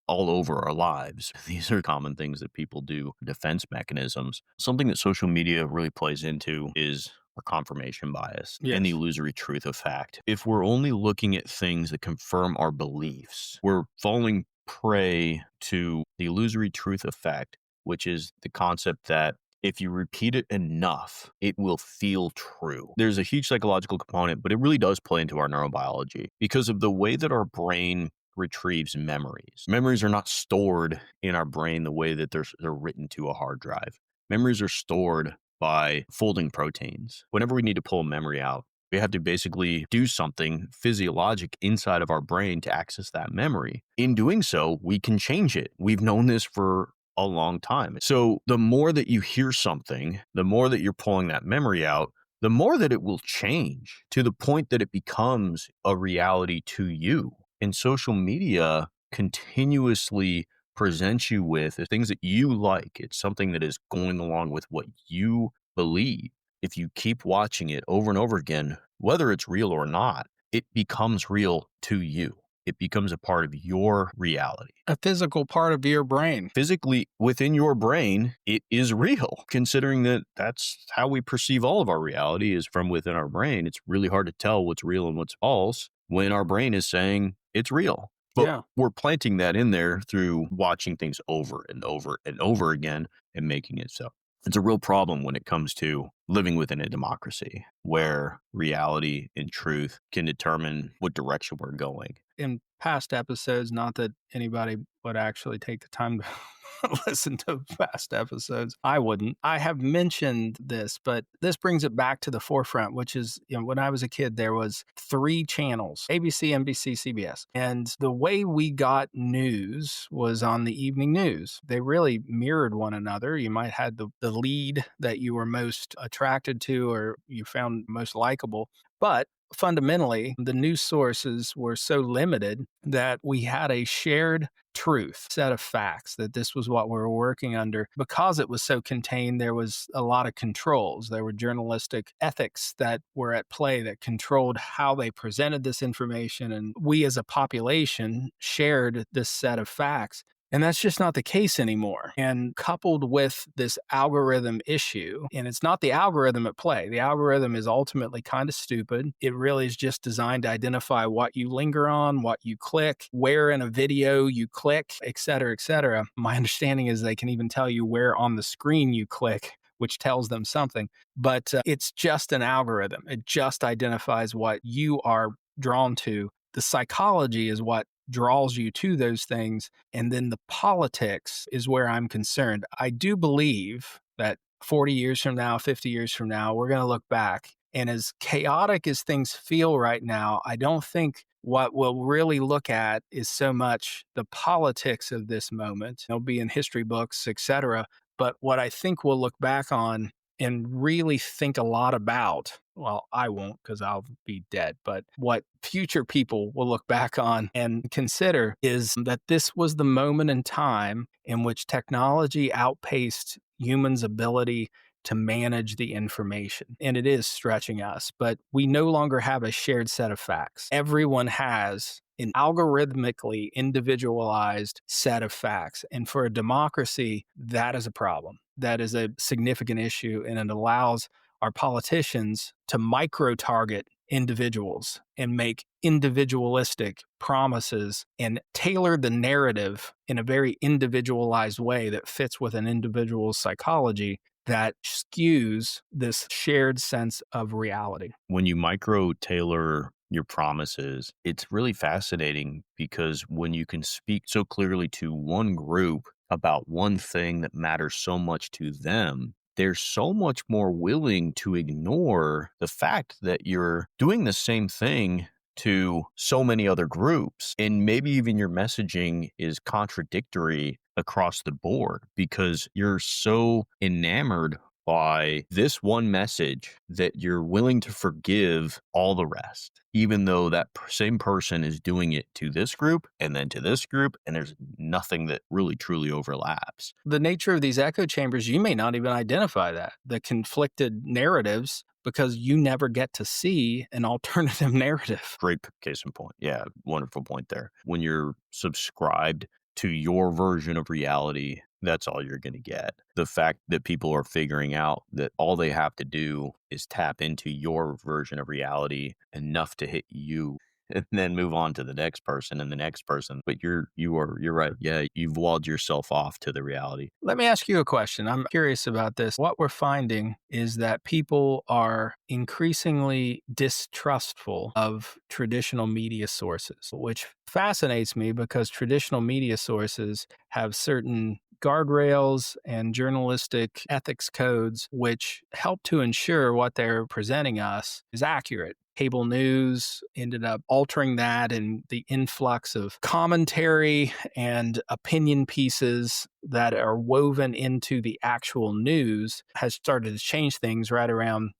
all over our lives. These are common things that people do, defense mechanisms. Something that social media really plays into is our confirmation bias and the Yes. illusory truth of fact. If we're only looking at things that confirm our beliefs, we're falling prey to the illusory truth of fact, which is the concept that if you repeat it enough, it will feel true. There's a huge psychological component, but it really does play into our neurobiology because of the way that our brain retrieves memories. Memories are not stored in our brain the way that they're written to a hard drive. Memories are stored by folding proteins. Whenever we need to pull a memory out, we have to basically do something physiologic inside of our brain to access that memory. In doing so, we can change it. We've known this for a long time. So the more that you hear something, the more that you're pulling that memory out, the more that it will change to the point that it becomes a reality to you. And social media continuously presents you with the things that you like. It's something that is going along with what you believe. If you keep watching it over and over again, whether it's real or not, it becomes real to you. It becomes a part of your reality. A physical part of your brain. Physically within your brain, it is real. Considering that that's how we perceive all of our reality is from within our brain. It's really hard to tell what's real and what's false when our brain is saying it's real. But Yeah. we're planting that in there through watching things over and over and over again and making it so. It's a real problem when it comes to living within a democracy where reality and truth can determine what direction we're going. In past episodes, not that anybody would actually take the time to listen to past episodes. I wouldn't. I have mentioned this, but this brings it back to the forefront, which is, when I was a kid, there was 3 channels, ABC, NBC, CBS. And the way we got news was on the evening news. They really mirrored one another. You might have the lead that you were most attracted to or you found most likable. But fundamentally, the news sources were so limited that we had a shared truth, set of facts that this was what we were working under. Because it was so contained, there was a lot of controls. There were journalistic ethics that were at play that controlled how they presented this information. And we as a population shared this set of facts. And that's just not the case anymore. And coupled with this algorithm issue, and it's not the algorithm at play. The algorithm is ultimately kind of stupid. It really is just designed to identify what you linger on, what you click, where in a video you click, et cetera, et cetera. My understanding is they can even tell you where on the screen you click, which tells them something. But it's just an algorithm. It just identifies what you are drawn to. The psychology is what draws you to those things. And then the politics is where I'm concerned. I do believe that 40 years from now, 50 years from now, we're going to look back. And as chaotic as things feel right now, I don't think what we'll really look at is so much the politics of this moment. It'll be in history books, etc. But what I think we'll look back on and really think a lot about, well, I won't because I'll be dead, but what future people will look back on and consider is that this was the moment in time in which technology outpaced humans' ability to manage the information. And it is stretching us, but we no longer have a shared set of facts. Everyone has an algorithmically individualized set of facts. And for a democracy, that is a problem. That is a significant issue, and it allows our politicians to micro-target individuals and make individualistic promises and tailor the narrative in a very individualized way that fits with an individual's psychology that skews this shared sense of reality. When you micro tailor your promises, it's really fascinating because when you can speak so clearly to one group about one thing that matters so much to them, they're so much more willing to ignore the fact that you're doing the same thing to so many other groups. And maybe even your messaging is contradictory across the board because you're so enamored by this one message that you're willing to forgive all the rest, even though that same person is doing it to this group and then to this group, and there's nothing that really truly overlaps. The nature of these echo chambers, you may not even identify that, the conflicted narratives, because you never get to see an alternative narrative. Great case in point. Yeah, wonderful point there. When you're subscribed to your version of reality, that's all you're going to get. The fact that people are figuring out that all they have to do is tap into your version of reality enough to hit you and then move on to the next person and the next person. But you're right. Yeah, you've walled yourself off to the reality. Let me ask you a question. I'm curious about this. What we're finding is that people are increasingly distrustful of traditional media sources, which fascinates me because traditional media sources have certain guardrails and journalistic ethics codes which help to ensure what they're presenting us is accurate. Cable news ended up altering that, and the influx of commentary and opinion pieces that are woven into the actual news has started to change things right around,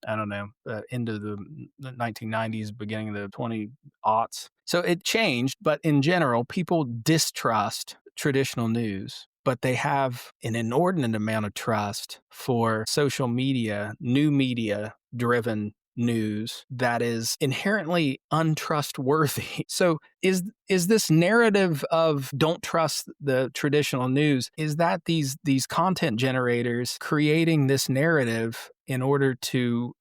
into the 1990s, beginning of the 2000s. So it changed, but in general, people distrust traditional news, but they have an inordinate amount of trust for social media, new media driven news that is inherently untrustworthy. So is this narrative of don't trust the traditional news, is that these content generators creating this narrative in order to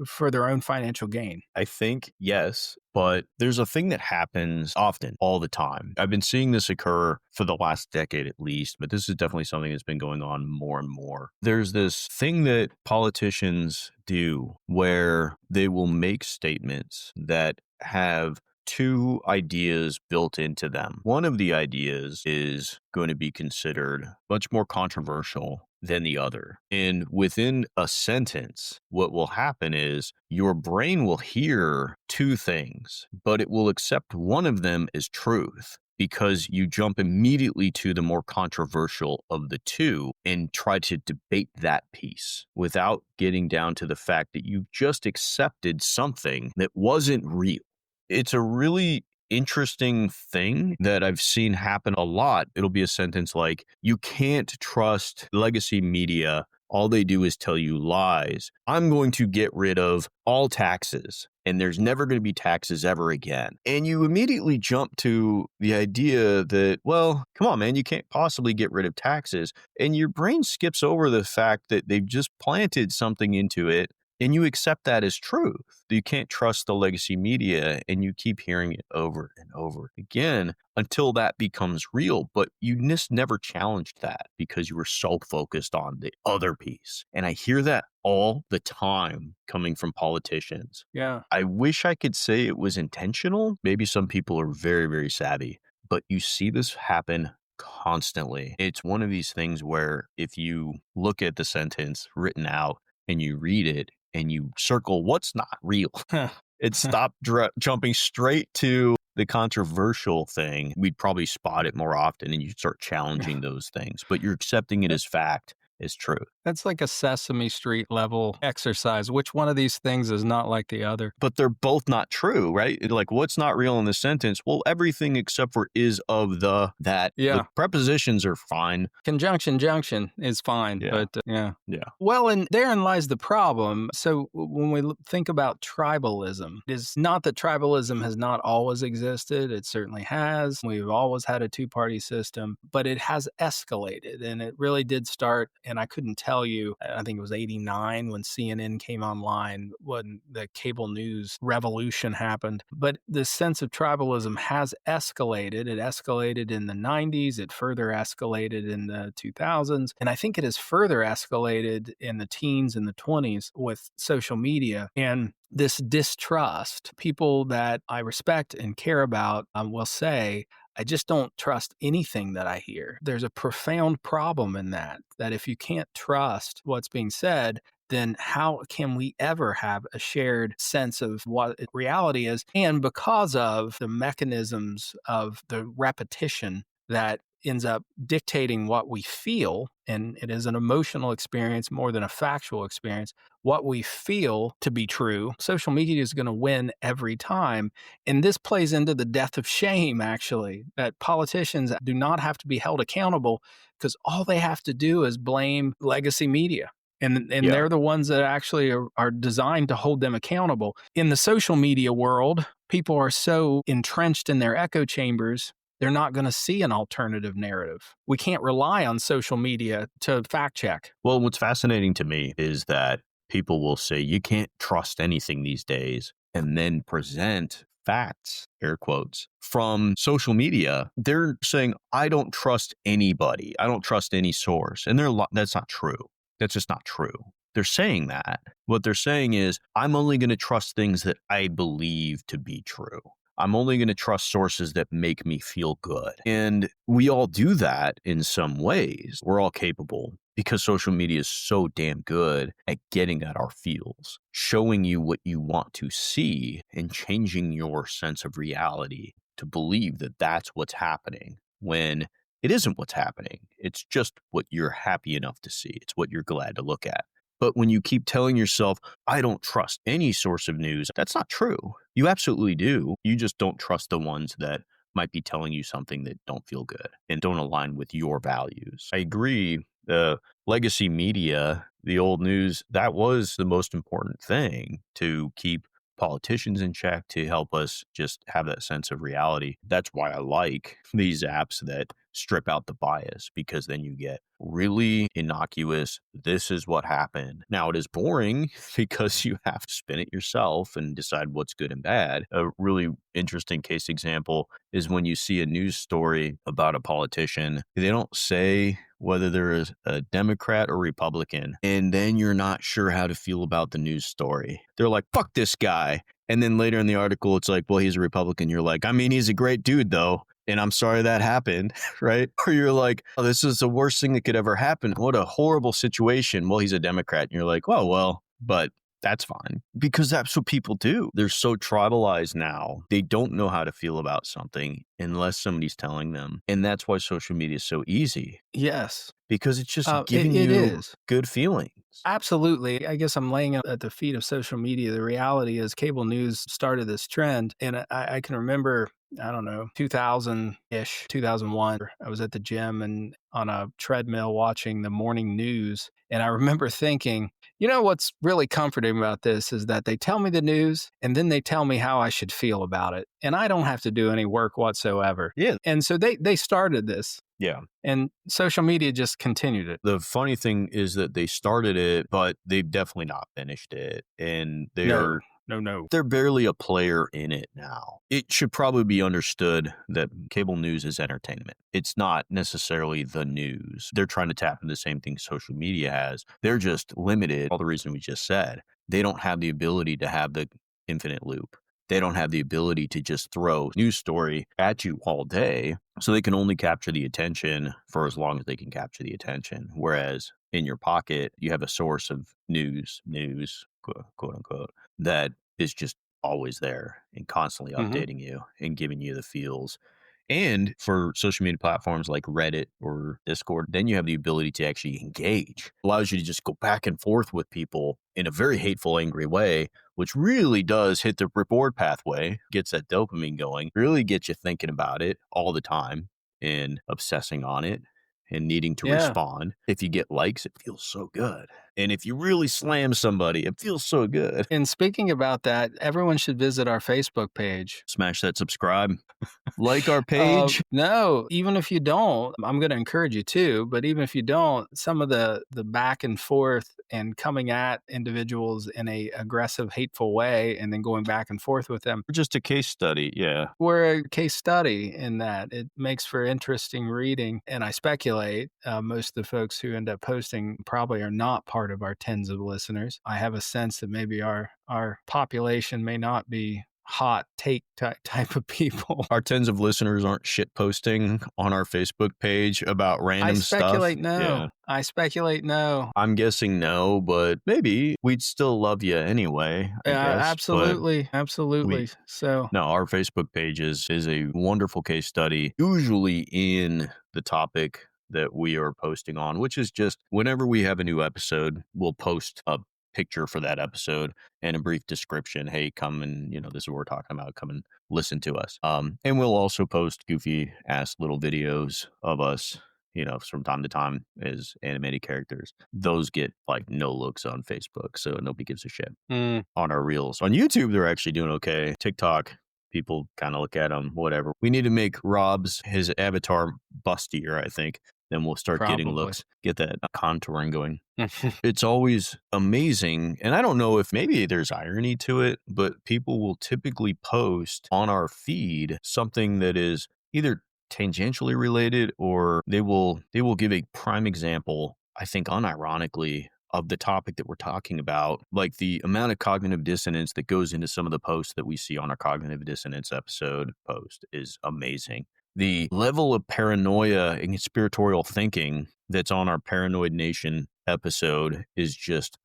for their own financial gain? I think yes, but there's a thing that happens often, all the time. I've been seeing this occur for the last decade at least, but this is definitely something that's been going on more and more. There's this thing that politicians do where they will make statements that have two ideas built into them. One of the ideas is going to be considered much more controversial than the other. And within a sentence, what will happen is your brain will hear two things, but it will accept one of them as truth because you jump immediately to the more controversial of the two and try to debate that piece without getting down to the fact that you just accepted something that wasn't real. It's a really interesting thing that I've seen happen a lot. It'll be a sentence like, you can't trust legacy media. All they do is tell you lies. I'm going to get rid of all taxes. and there's never going to be taxes ever again. And you immediately jump to the idea that, well, come on, man, you can't possibly get rid of taxes. And your brain skips over the fact that they've just planted something into it, and you accept that as truth. You can't trust the legacy media, and you keep hearing it over and over again until that becomes real. But you just never challenged that because you were so focused on the other piece. And I hear that all the time coming from politicians. Yeah. I wish I could say it was intentional. Maybe some people are very, very savvy, but you see this happen constantly. It's one of these things where if you look at the sentence written out and you read it and you circle what's not real, it stopped jumping straight to the controversial thing. We'd probably spot it more often and you start challenging those things, but you're accepting it as fact, as truth. That's like a Sesame Street level exercise. Which one of these things is not like the other? But they're both not true, right? Like, what's not real in the sentence? Well, everything except for is of the, that. Yeah. The prepositions are fine. Conjunction junction is fine, Yeah. but Yeah. Well, and therein lies the problem. So when we think about tribalism, it's not that tribalism has not always existed. It certainly has. We've always had a two-party system, but it has escalated, and it really did start, and I couldn't tell you, I think it was 89 when CNN came online, when the cable news revolution happened. But the sense of tribalism has escalated. It escalated in the 90s. It further escalated in the 2000s. And I think it has further escalated in the teens and the 20s with social media. And this distrust, people that I respect and care about will say, I just don't trust anything that I hear. There's a profound problem in that if you can't trust what's being said, then how can we ever have a shared sense of what reality is? And because of the mechanisms of the repetition that ends up dictating what we feel, and it is an emotional experience more than a factual experience, what we feel to be true, social media is going to win every time. And this plays into the death of shame, actually, that politicians do not have to be held accountable because all they have to do is blame legacy media. And they're the ones that actually are designed to hold them accountable. In the social media world, people are so entrenched in their echo chambers, they're not going to see an alternative narrative. We can't rely on social media to fact check. Well, what's fascinating to me is that people will say you can't trust anything these days and then present facts, air quotes, from social media. They're saying, I don't trust anybody. I don't trust any source. And that's not true. That's just not true. They're saying that. What they're saying is, I'm only going to trust things that I believe to be true. I'm only going to trust sources that make me feel good. And we all do that in some ways. We're all capable because social media is so damn good at getting at our feels, showing you what you want to see and changing your sense of reality to believe that that's what's happening when it isn't what's happening. It's just what you're happy enough to see. It's what you're glad to look at. But when you keep telling yourself, I don't trust any source of news, that's not true. You absolutely do. You just don't trust the ones that might be telling you something that don't feel good and don't align with your values. I agree. The legacy media, the old news, that was the most important thing to keep politicians in check, to help us just have that sense of reality. That's why I like these apps that strip out the bias, because then you get really innocuous, this is what happened. Now, it is boring because you have to spin it yourself and decide what's good and bad. A really interesting case example is when you see a news story about a politician, they don't say whether they're a Democrat or Republican, and then you're not sure how to feel about the news story. They're like, fuck this guy. And then later in the article, it's like, well, he's a Republican. You're like, I mean, he's a great dude, though. And I'm sorry that happened, right? Or you're like, oh, this is the worst thing that could ever happen. What a horrible situation. Well, he's a Democrat. And you're like, oh, well, but that's fine. Because that's what people do. They're so tribalized now. They don't know how to feel about something unless somebody's telling them. And that's why social media is so easy. Yes. Because it's just giving it you is. good feelings. Absolutely. I guess I'm laying at the feet of social media. The reality is cable news started this trend. And I can remember I don't know, 2000-ish, 2001. I was at the gym and on a treadmill watching the morning news. And I remember thinking, what's really comforting about this is that they tell me the news and then they tell me how I should feel about it. And I don't have to do any work whatsoever. Yeah. And so they started this. Yeah. And social media just continued it. The funny thing is that they started it, but they've definitely not finished it. And No. they're barely a player in it now. It should probably be understood that cable news is entertainment. It's not necessarily the news. They're trying to tap into the same thing social media has. They're just limited. All the reason we just said, they don't have the ability to have the infinite loop. They don't have the ability to just throw news story at you all day. So they can only capture the attention for as long as they can capture the attention. Whereas in your pocket, you have a source of news, quote unquote, that is just always there and constantly updating you and giving you the feels. And for social media platforms like Reddit or Discord, then you have the ability to actually engage. Allows you to just go back and forth with people in a very hateful, angry way, which really does hit the reward pathway, gets that dopamine going, really gets you thinking about it all the time and obsessing on it and needing to respond. If you get likes, it feels so good. And if you really slam somebody, it feels so good. And speaking about that, everyone should visit our Facebook page. Smash that subscribe. Like our page. No, even if you don't, I'm going to encourage you to, but even if you don't, some of the back and forth and coming at individuals in a aggressive, hateful way and then going back and forth with them. Just a case study, yeah. We're a case study in that. It makes for interesting reading. And I speculate most of the folks who end up posting probably are not part of our tens of listeners. I have a sense that maybe our population may not be hot take type of people. Our tens of listeners aren't shit posting on our Facebook page about random stuff. I speculate no. I'm guessing no, but maybe we'd still love you anyway. I guess. Absolutely. No, our Facebook page is a wonderful case study, usually in the topic that we are posting on, which is just whenever we have a new episode, we'll post a picture for that episode and a brief description. Hey, come and, this is what we're talking about. Come and listen to us. And we'll also post goofy ass little videos of us, from time to time as animated characters. Those get like no looks on Facebook. So nobody gives a shit on our reels. On YouTube, they're actually doing okay. TikTok, people kind of look at them, whatever. We need to make his avatar bustier, I think. Then we'll start getting looks, get that contouring going. It's always amazing. And I don't know if maybe there's irony to it, but people will typically post on our feed something that is either tangentially related or they will give a prime example, I think unironically, of the topic that we're talking about. Like the amount of cognitive dissonance that goes into some of the posts that we see on our cognitive dissonance episode post is amazing. The level of paranoia and conspiratorial thinking that's on our Paranoid Nation episode is just,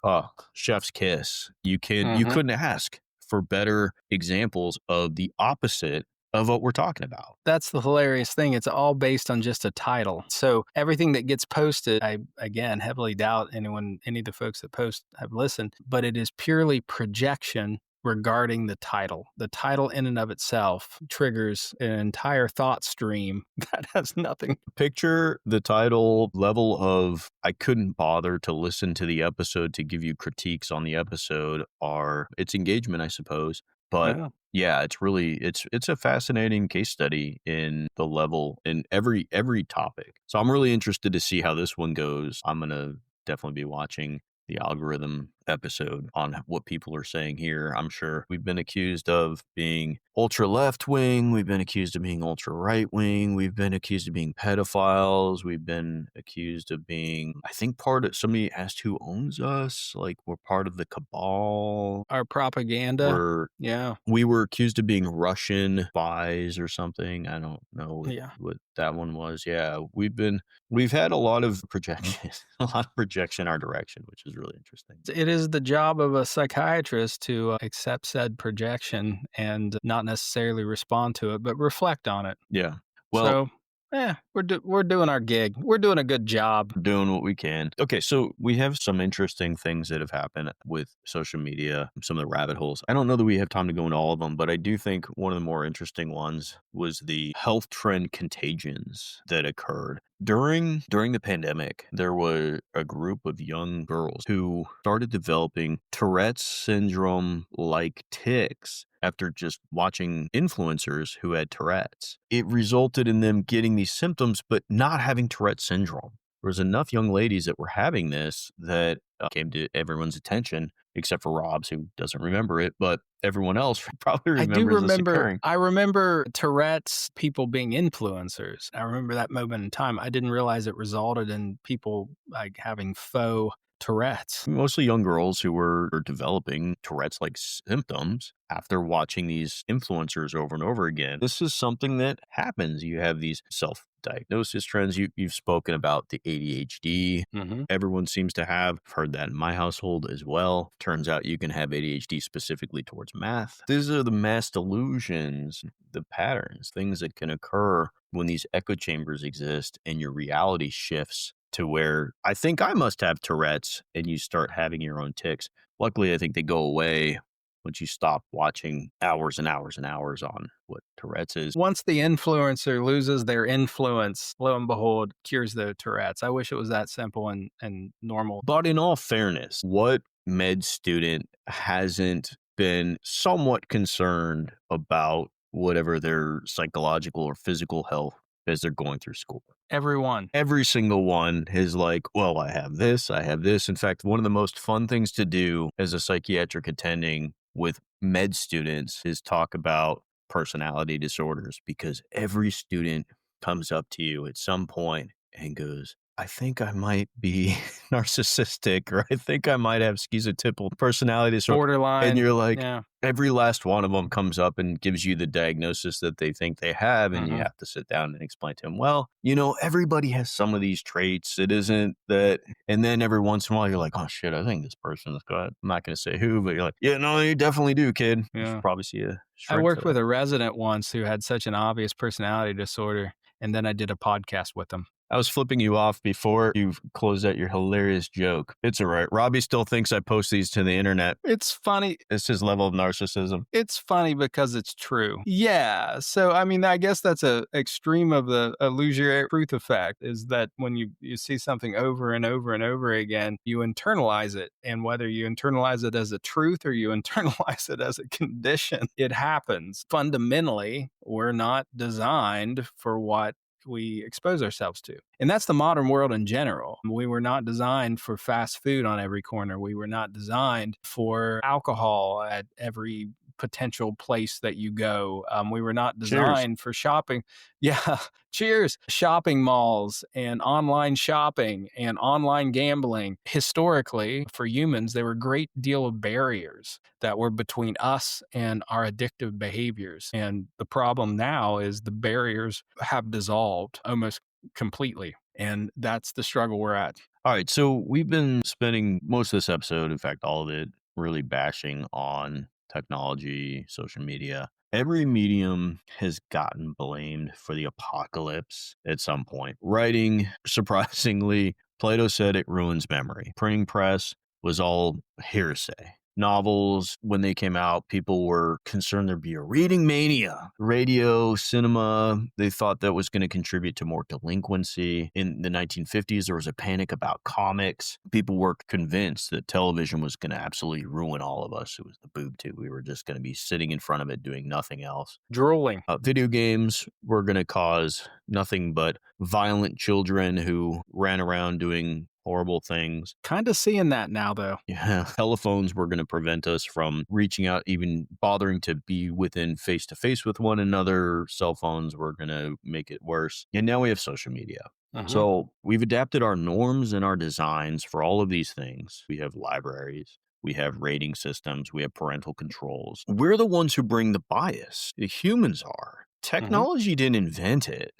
chef's kiss. You couldn't ask for better examples of the opposite of what we're talking about. That's the hilarious thing. It's all based on just a title. So everything that gets posted, I, again, heavily doubt any of the folks that post have listened, but it is purely projection regarding the title. The title in and of itself triggers an entire thought stream that has nothing. Picture the title level of, I couldn't bother to listen to the episode to give you critiques on the episode, or it's engagement, I suppose. But yeah, it's really, it's a fascinating case study in the level in every topic. So I'm really interested to see how this one goes. I'm going to definitely be watching the algorithm episode on what people are saying here. I'm sure we've been accused of being ultra left wing. We've been accused of being ultra right wing. We've been accused of being pedophiles. We've been accused of being, I think somebody asked who owns us. Like we're part of the cabal. Our propaganda. We were accused of being Russian spies or something. I don't know what that one was. Yeah. We've had a lot of projection, in our direction, which is really interesting. It is the job of a psychiatrist to accept said projection and not necessarily respond to it, but reflect on it. Yeah. Well, we're doing our gig. We're doing a good job. Doing what we can. Okay, so we have some interesting things that have happened with social media, some of the rabbit holes. I don't know that we have time to go into all of them, but I do think one of the more interesting ones was the health trend contagions that occurred. During the pandemic, there was a group of young girls who started developing Tourette's syndrome like tics after just watching influencers who had Tourette's. It resulted in them getting these symptoms, but not having Tourette's syndrome. There was enough young ladies that were having this that came to everyone's attention, except for Rob's, who doesn't remember it, but everyone else probably I do remembers this remember, occurring. I remember Tourette's people being influencers. I remember that moment in time. I didn't realize it resulted in people like having faux Tourette's. Mostly young girls who were developing Tourette's like symptoms after watching these influencers over and over again. This is something that happens. You have these self-diagnosis trends. You've spoken about the ADHD. Mm-hmm. Everyone seems to have. I've heard that in my household as well. Turns out you can have ADHD specifically towards math. These are the mass delusions, the patterns, things that can occur when these echo chambers exist and your reality shifts to where I think I must have Tourette's and you start having your own tics. Luckily, I think they go away once you stop watching hours and hours and hours on what Tourette's is. Once the influencer loses their influence, lo and behold, cures the Tourette's. I wish it was that simple and normal. But in all fairness, what med student hasn't been somewhat concerned about whatever their psychological or physical health as they're going through school? Everyone. Every single one is like, well, I have this, I have this. In fact, one of the most fun things to do as a psychiatric attending with med students is talk about personality disorders, because every student comes up to you at some point and goes, I think I might be narcissistic, or I think I might have schizotypal personality disorder. Borderline. And you're like, yeah. Every last one of them comes up and gives you the diagnosis that they think they have. And you have to sit down and explain to them, well, everybody has some of these traits. It isn't that. And then every once in a while, you're like, oh, shit, I think this person's got, I'm not going to say who, but you're like, yeah, no, you definitely do, kid. You should probably see a I worked with a resident once who had such an obvious personality disorder. And then I did a podcast with him. I was flipping you off before you closed out your hilarious joke. It's all right. Robbie still thinks I post these to the internet. It's funny. It's his level of narcissism. It's funny because it's true. Yeah. So, I mean, I guess that's a extreme of the illusory truth effect, is that when you see something over and over and over again, you internalize it. And whether you internalize it as a truth or you internalize it as a condition, it happens. Fundamentally, we're not designed for what we expose ourselves to. And that's the modern world in general. We were not designed for fast food on every corner. We were not designed for alcohol at every potential place that you go. We were not designed for shopping. Yeah. Cheers. Shopping malls and online shopping and online gambling. Historically, for humans, there were a great deal of barriers that were between us and our addictive behaviors. And the problem now is the barriers have dissolved almost completely. And that's the struggle we're at. All right. So we've been spending most of this episode, in fact, all of it, really bashing on technology, social media. Every medium has gotten blamed for the apocalypse at some point. Writing, surprisingly, Plato said it ruins memory. Printing press was all hearsay. Novels, when they came out, people were concerned there'd be a reading mania. Radio, cinema, they thought that was going to contribute to more delinquency. In the 1950s, there was a panic about comics. People were convinced that television was going to absolutely ruin all of us. It was the boob tube. We were just going to be sitting in front of it doing nothing else. Drooling. Video games were going to cause nothing but violent children who ran around doing horrible things. Kind of seeing that now, though. Yeah. Telephones were going to prevent us from reaching out, even bothering to be within face-to-face with one another. Cell phones were going to make it worse. And now we have social media. So we've adapted our norms and our designs for all of these things. We have libraries. We have rating systems. We have parental controls. We're the ones who bring the bias. The humans are. Technology didn't invent it.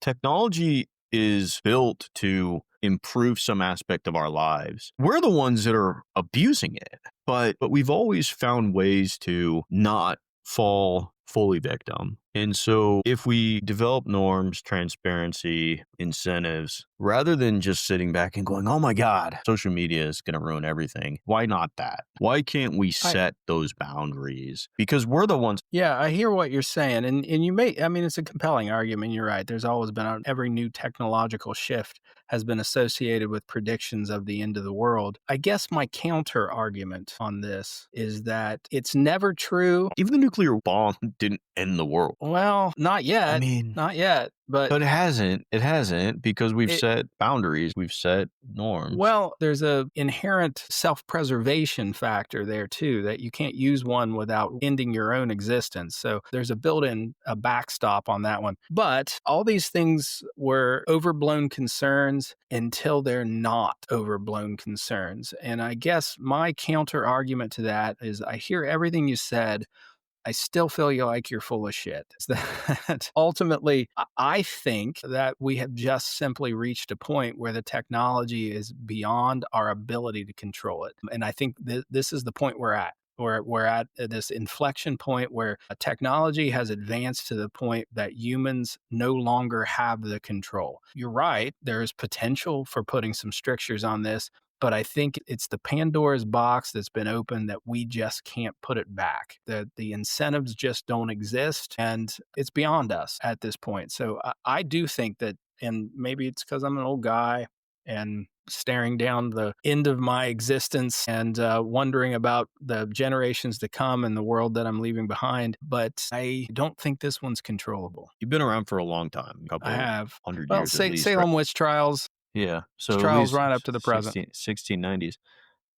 Technology is built to improve some aspect of our lives. We're the ones that are abusing it, but we've always found ways to not fall fully victim. And so if we develop norms, transparency, incentives, rather than just sitting back and going, oh my God, social media is going to ruin everything. Why not that? Why can't we I set those boundaries? Because we're the ones. Yeah, I hear what you're saying. And you may, I mean, it's a compelling argument. You're right. There's always been every new technological shift has been associated with predictions of the end of the world. I guess my counter argument on this is that it's never true. Even the nuclear bomb didn't end the world. Well, not yet. I mean, Not yet. But it hasn't. It hasn't because we've it, set boundaries. We've set norms. well, there's a inherent self-preservation factor there too, that you can't use one without ending your own existence. So there's a built-in a backstop on that one. But all these things were overblown concerns until they're not overblown concerns. And I guess my counter argument to that is I hear everything you said. I still feel like you're full of shit. Is that ultimately, I think that we have just simply reached a point where the technology is beyond our ability to control it. And I think this is the point we're at. We're at this inflection point where technology has advanced to the point that humans no longer have the control. You're right. There is potential for putting some strictures on this. But I think it's the Pandora's box that's been opened that we just can't put it back. The incentives just don't exist, and it's beyond us at this point. So I do think that, and maybe it's because I'm an old guy and staring down the end of my existence and wondering about the generations to come and the world that I'm leaving behind. But I don't think this one's controllable. You've been around for a long time, a couple I have. hundred Well, years at least. Salem witch trials. Yeah. So at Trials least right up to the present. 1690s.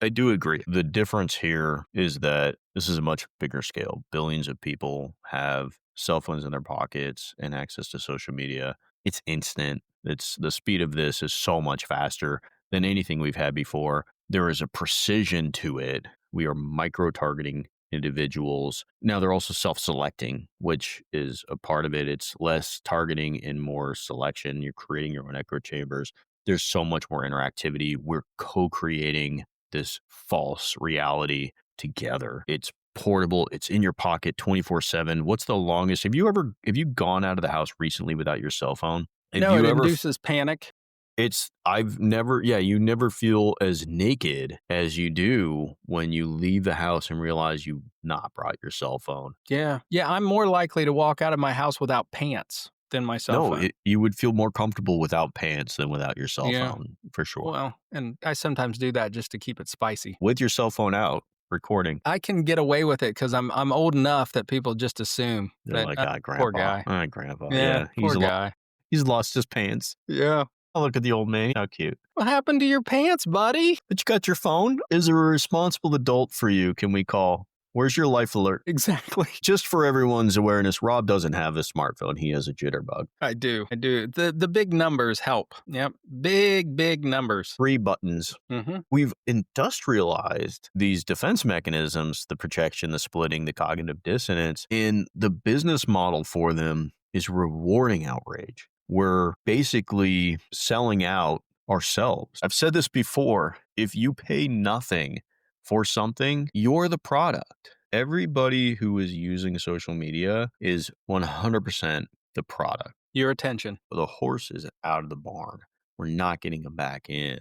I do agree. The difference here is that this is a much bigger scale. Billions of people have cell phones in their pockets and access to social media. It's instant. It's the speed of this is so much faster than anything we've had before. There is a precision to it. We are micro targeting individuals. Now they're also self-selecting, which is a part of it. It's less targeting and more selection. You're creating your own echo chambers. There's so much more interactivity. We're co-creating this false reality together. It's portable. It's in your pocket 24/7. What's the longest? Have you gone out of the house recently without your cell phone? Have No, you it ever induces panic. you never feel as naked as you do when you leave the house and realize you've not brought your cell phone. Yeah. Yeah, I'm more likely to walk out of my house without pants than my cell phone. You would feel more comfortable without pants than without your cell phone, for sure. Well, and I sometimes do that just to keep it spicy. With your cell phone out, recording. I can get away with it because I'm old enough that people just assume They're that like, grandpa. poor guy. Grandpa. Yeah, poor guy. He's lost his pants. Yeah. Oh, look at the old man. How cute. What happened to your pants, buddy? But you got your phone? Is there a responsible adult for you? Can we call? Where's your life alert? Exactly. Just for everyone's awareness, Rob doesn't have a smartphone. He has a jitterbug. I do. The big numbers help. Yep. Big numbers. 3 buttons. Mm-hmm. We've industrialized these defense mechanisms, the projection, the splitting, the cognitive dissonance, and the business model for them is rewarding outrage. We're basically selling out ourselves. I've said this before. If you pay nothing for something, you're the product. Everybody who is using social media is 100% the product. Your attention. The horse is out of the barn. We're not getting him back in.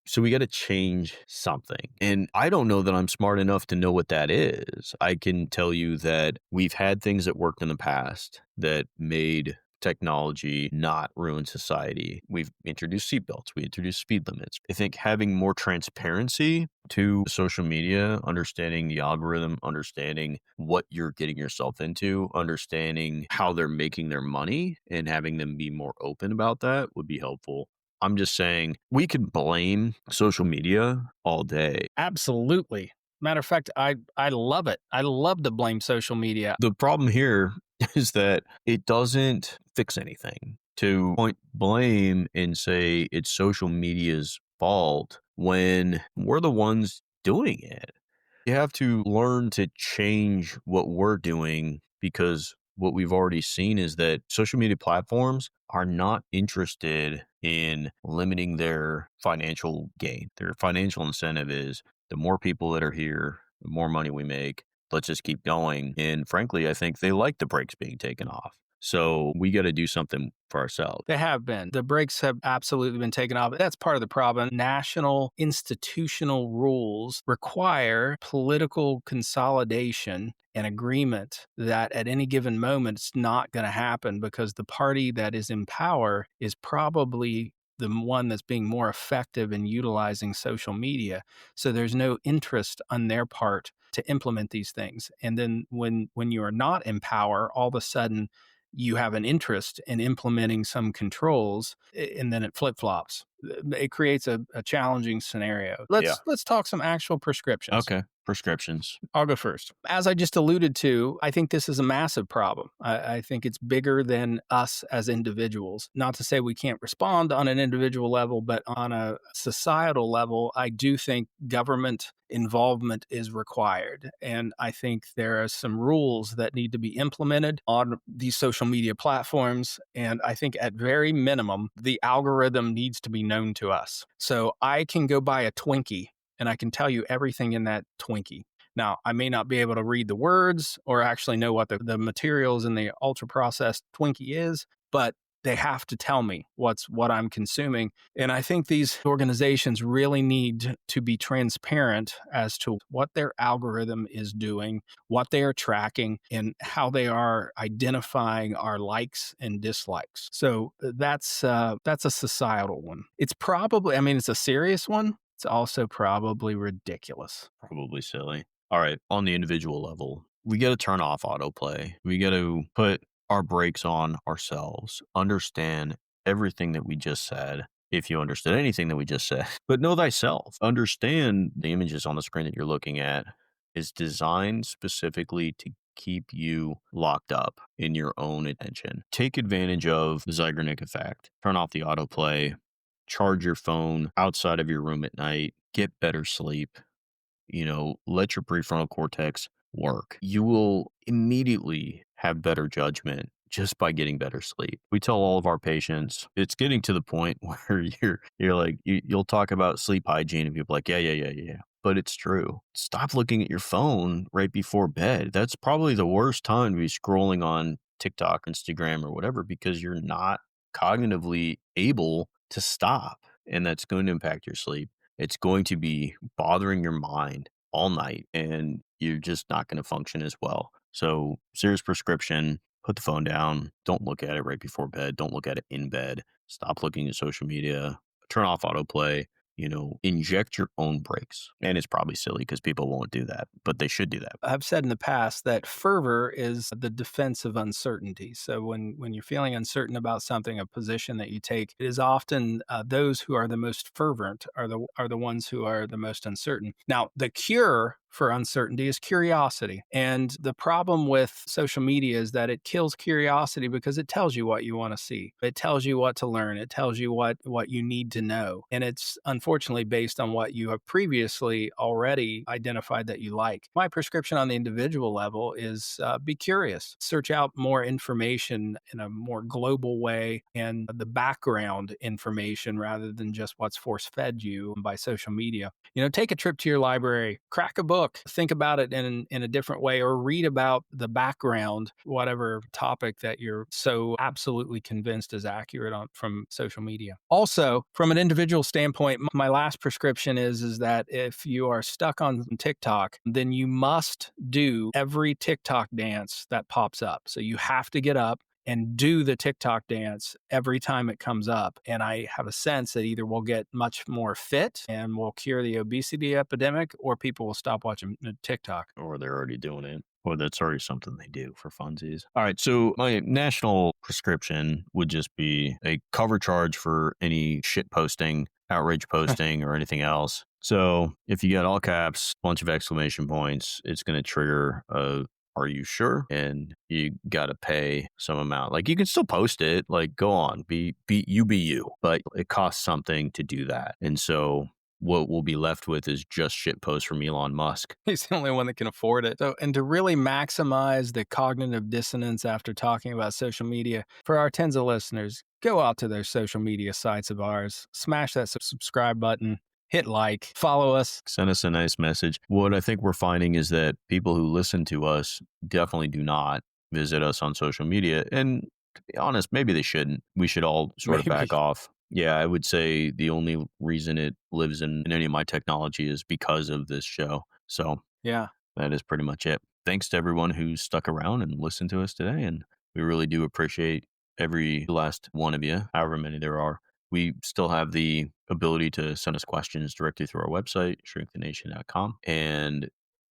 So we got to change something. And I don't know that I'm smart enough to know what that is. I can tell you that we've had things that worked in the past that made technology not ruin society. We've introduced seatbelts. We introduced speed limits. I think having more transparency to social media, understanding the algorithm, understanding what you're getting yourself into, understanding how they're making their money, and having them be more open about that would be helpful. I'm just saying we could blame social media all day. Absolutely. Matter of fact, I love it. I love to blame social media. The problem here is that it doesn't fix anything. To point blame and say it's social media's fault when we're the ones doing it. You have to learn to change what we're doing, because what we've already seen is that social media platforms are not interested in limiting their financial gain. Their financial incentive is the more people that are here, the more money we make, let's just keep going. And frankly, I think they like the brakes being taken off. So we got to do something for ourselves. They have been. The brakes have absolutely been taken off. That's part of the problem. National institutional rules require political consolidation and agreement that at any given moment it's not going to happen because the party that is in power is probably the one that's being more effective in utilizing social media. So there's no interest on their part to implement these things. And then when you are not in power, all of a sudden you have an interest in implementing some controls and then it flip-flops. It creates a challenging scenario. Yeah. Let's talk some actual prescriptions. Okay. Prescriptions. I'll go first. As I just alluded to, I think this is a massive problem. I think it's bigger than us as individuals. Not to say we can't respond on an individual level, but on a societal level, I do think government involvement is required. And I think there are some rules that need to be implemented on these social media platforms. And I think at very minimum, the algorithm needs to be known to us. So I can go buy a Twinkie and I can tell you everything in that Twinkie. Now, I may not be able to read the words or actually know what the materials in the ultra processed Twinkie is, but they have to tell me what I'm consuming. And I think these organizations really need to be transparent as to what their algorithm is doing, what they are tracking, and how they are identifying our likes and dislikes. So that's a societal one. It's probably, I mean, it's a serious one. It's also probably ridiculous. Probably silly. All right. On the individual level, we got to turn off autoplay. We got to put our brakes on ourselves, understand everything that we just said. If you understood anything that we just said, but know thyself, understand the images on the screen that you're looking at is designed specifically to keep you locked up in your own attention. Take advantage of the Zeigarnik effect. Turn off the autoplay. Charge your phone outside of your room at night. Get better sleep. Let your prefrontal cortex work. You will immediately have better judgment just by getting better sleep. We tell all of our patients, it's getting to the point where you're like, you'll talk about sleep hygiene and people are like, yeah. But it's true. Stop looking at your phone right before bed. That's probably the worst time to be scrolling on TikTok, Instagram, or whatever, because you're not cognitively able to stop. And that's going to impact your sleep. It's going to be bothering your mind all night and you're just not going to function as well. So serious prescription, put the phone down. Don't look at it right before bed. Don't look at it in bed. Stop looking at social media. Turn off autoplay. Inject your own brakes. And it's probably silly because people won't do that, but they should do that. I've said in the past that fervor is the defense of uncertainty. So when you're feeling uncertain about something, a position that you take, it is often those who are the most fervent are the ones who are the most uncertain. Now, the cure for uncertainty is curiosity. And the problem with social media is that it kills curiosity because it tells you what you want to see. It tells you what to learn. It tells you what you need to know. And it's unfortunately based on what you have previously already identified that you like. My prescription on the individual level is be curious. Search out more information in a more global way and the background information rather than just what's force-fed you by social media. Take a trip to your library, crack a book, think about it in a different way, or read about the background, whatever topic that you're so absolutely convinced is accurate from social media. Also, from an individual standpoint, my last prescription is that if you are stuck on TikTok, then you must do every TikTok dance that pops up. So you have to get up and do the TikTok dance every time it comes up. And I have a sense that either we'll get much more fit and we'll cure the obesity epidemic, or people will stop watching TikTok. Or they're already doing it. Or that's already something they do for funsies. All right, so my national prescription would just be a cover charge for any shit posting, outrage posting, or anything else. So if you got all caps, bunch of exclamation points, it's going to trigger a are you sure? And you got to pay some amount. Like you can still post it, like go on, be you, but it costs something to do that. And so what we'll be left with is just shit posts from Elon Musk. He's the only one that can afford it. So, and to really maximize the cognitive dissonance after talking about social media, for our tens of listeners, go out to their social media sites of ours, smash that subscribe button, hit like, follow us. Send us a nice message. What I think we're finding is that people who listen to us definitely do not visit us on social media. And to be honest, maybe they shouldn't. We should all sort of Maybe. back off. Yeah, I would say the only reason it lives in any of my technology is because of this show. So Yeah. that is pretty much it. Thanks to everyone who stuck around and listened to us today. And we really do appreciate every last one of you, however many there are. We still have the ability to send us questions directly through our website, shrinkthenation.com. And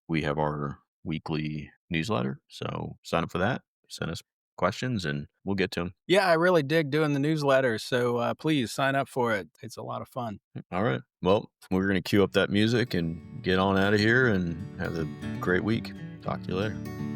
we have our weekly newsletter. So sign up for that. Send us questions and we'll get to them. Yeah, I really dig doing the newsletter. So please sign up for it. It's a lot of fun. All right. Well, we're going to cue up that music and get on out of here and have a great week. Talk to you later.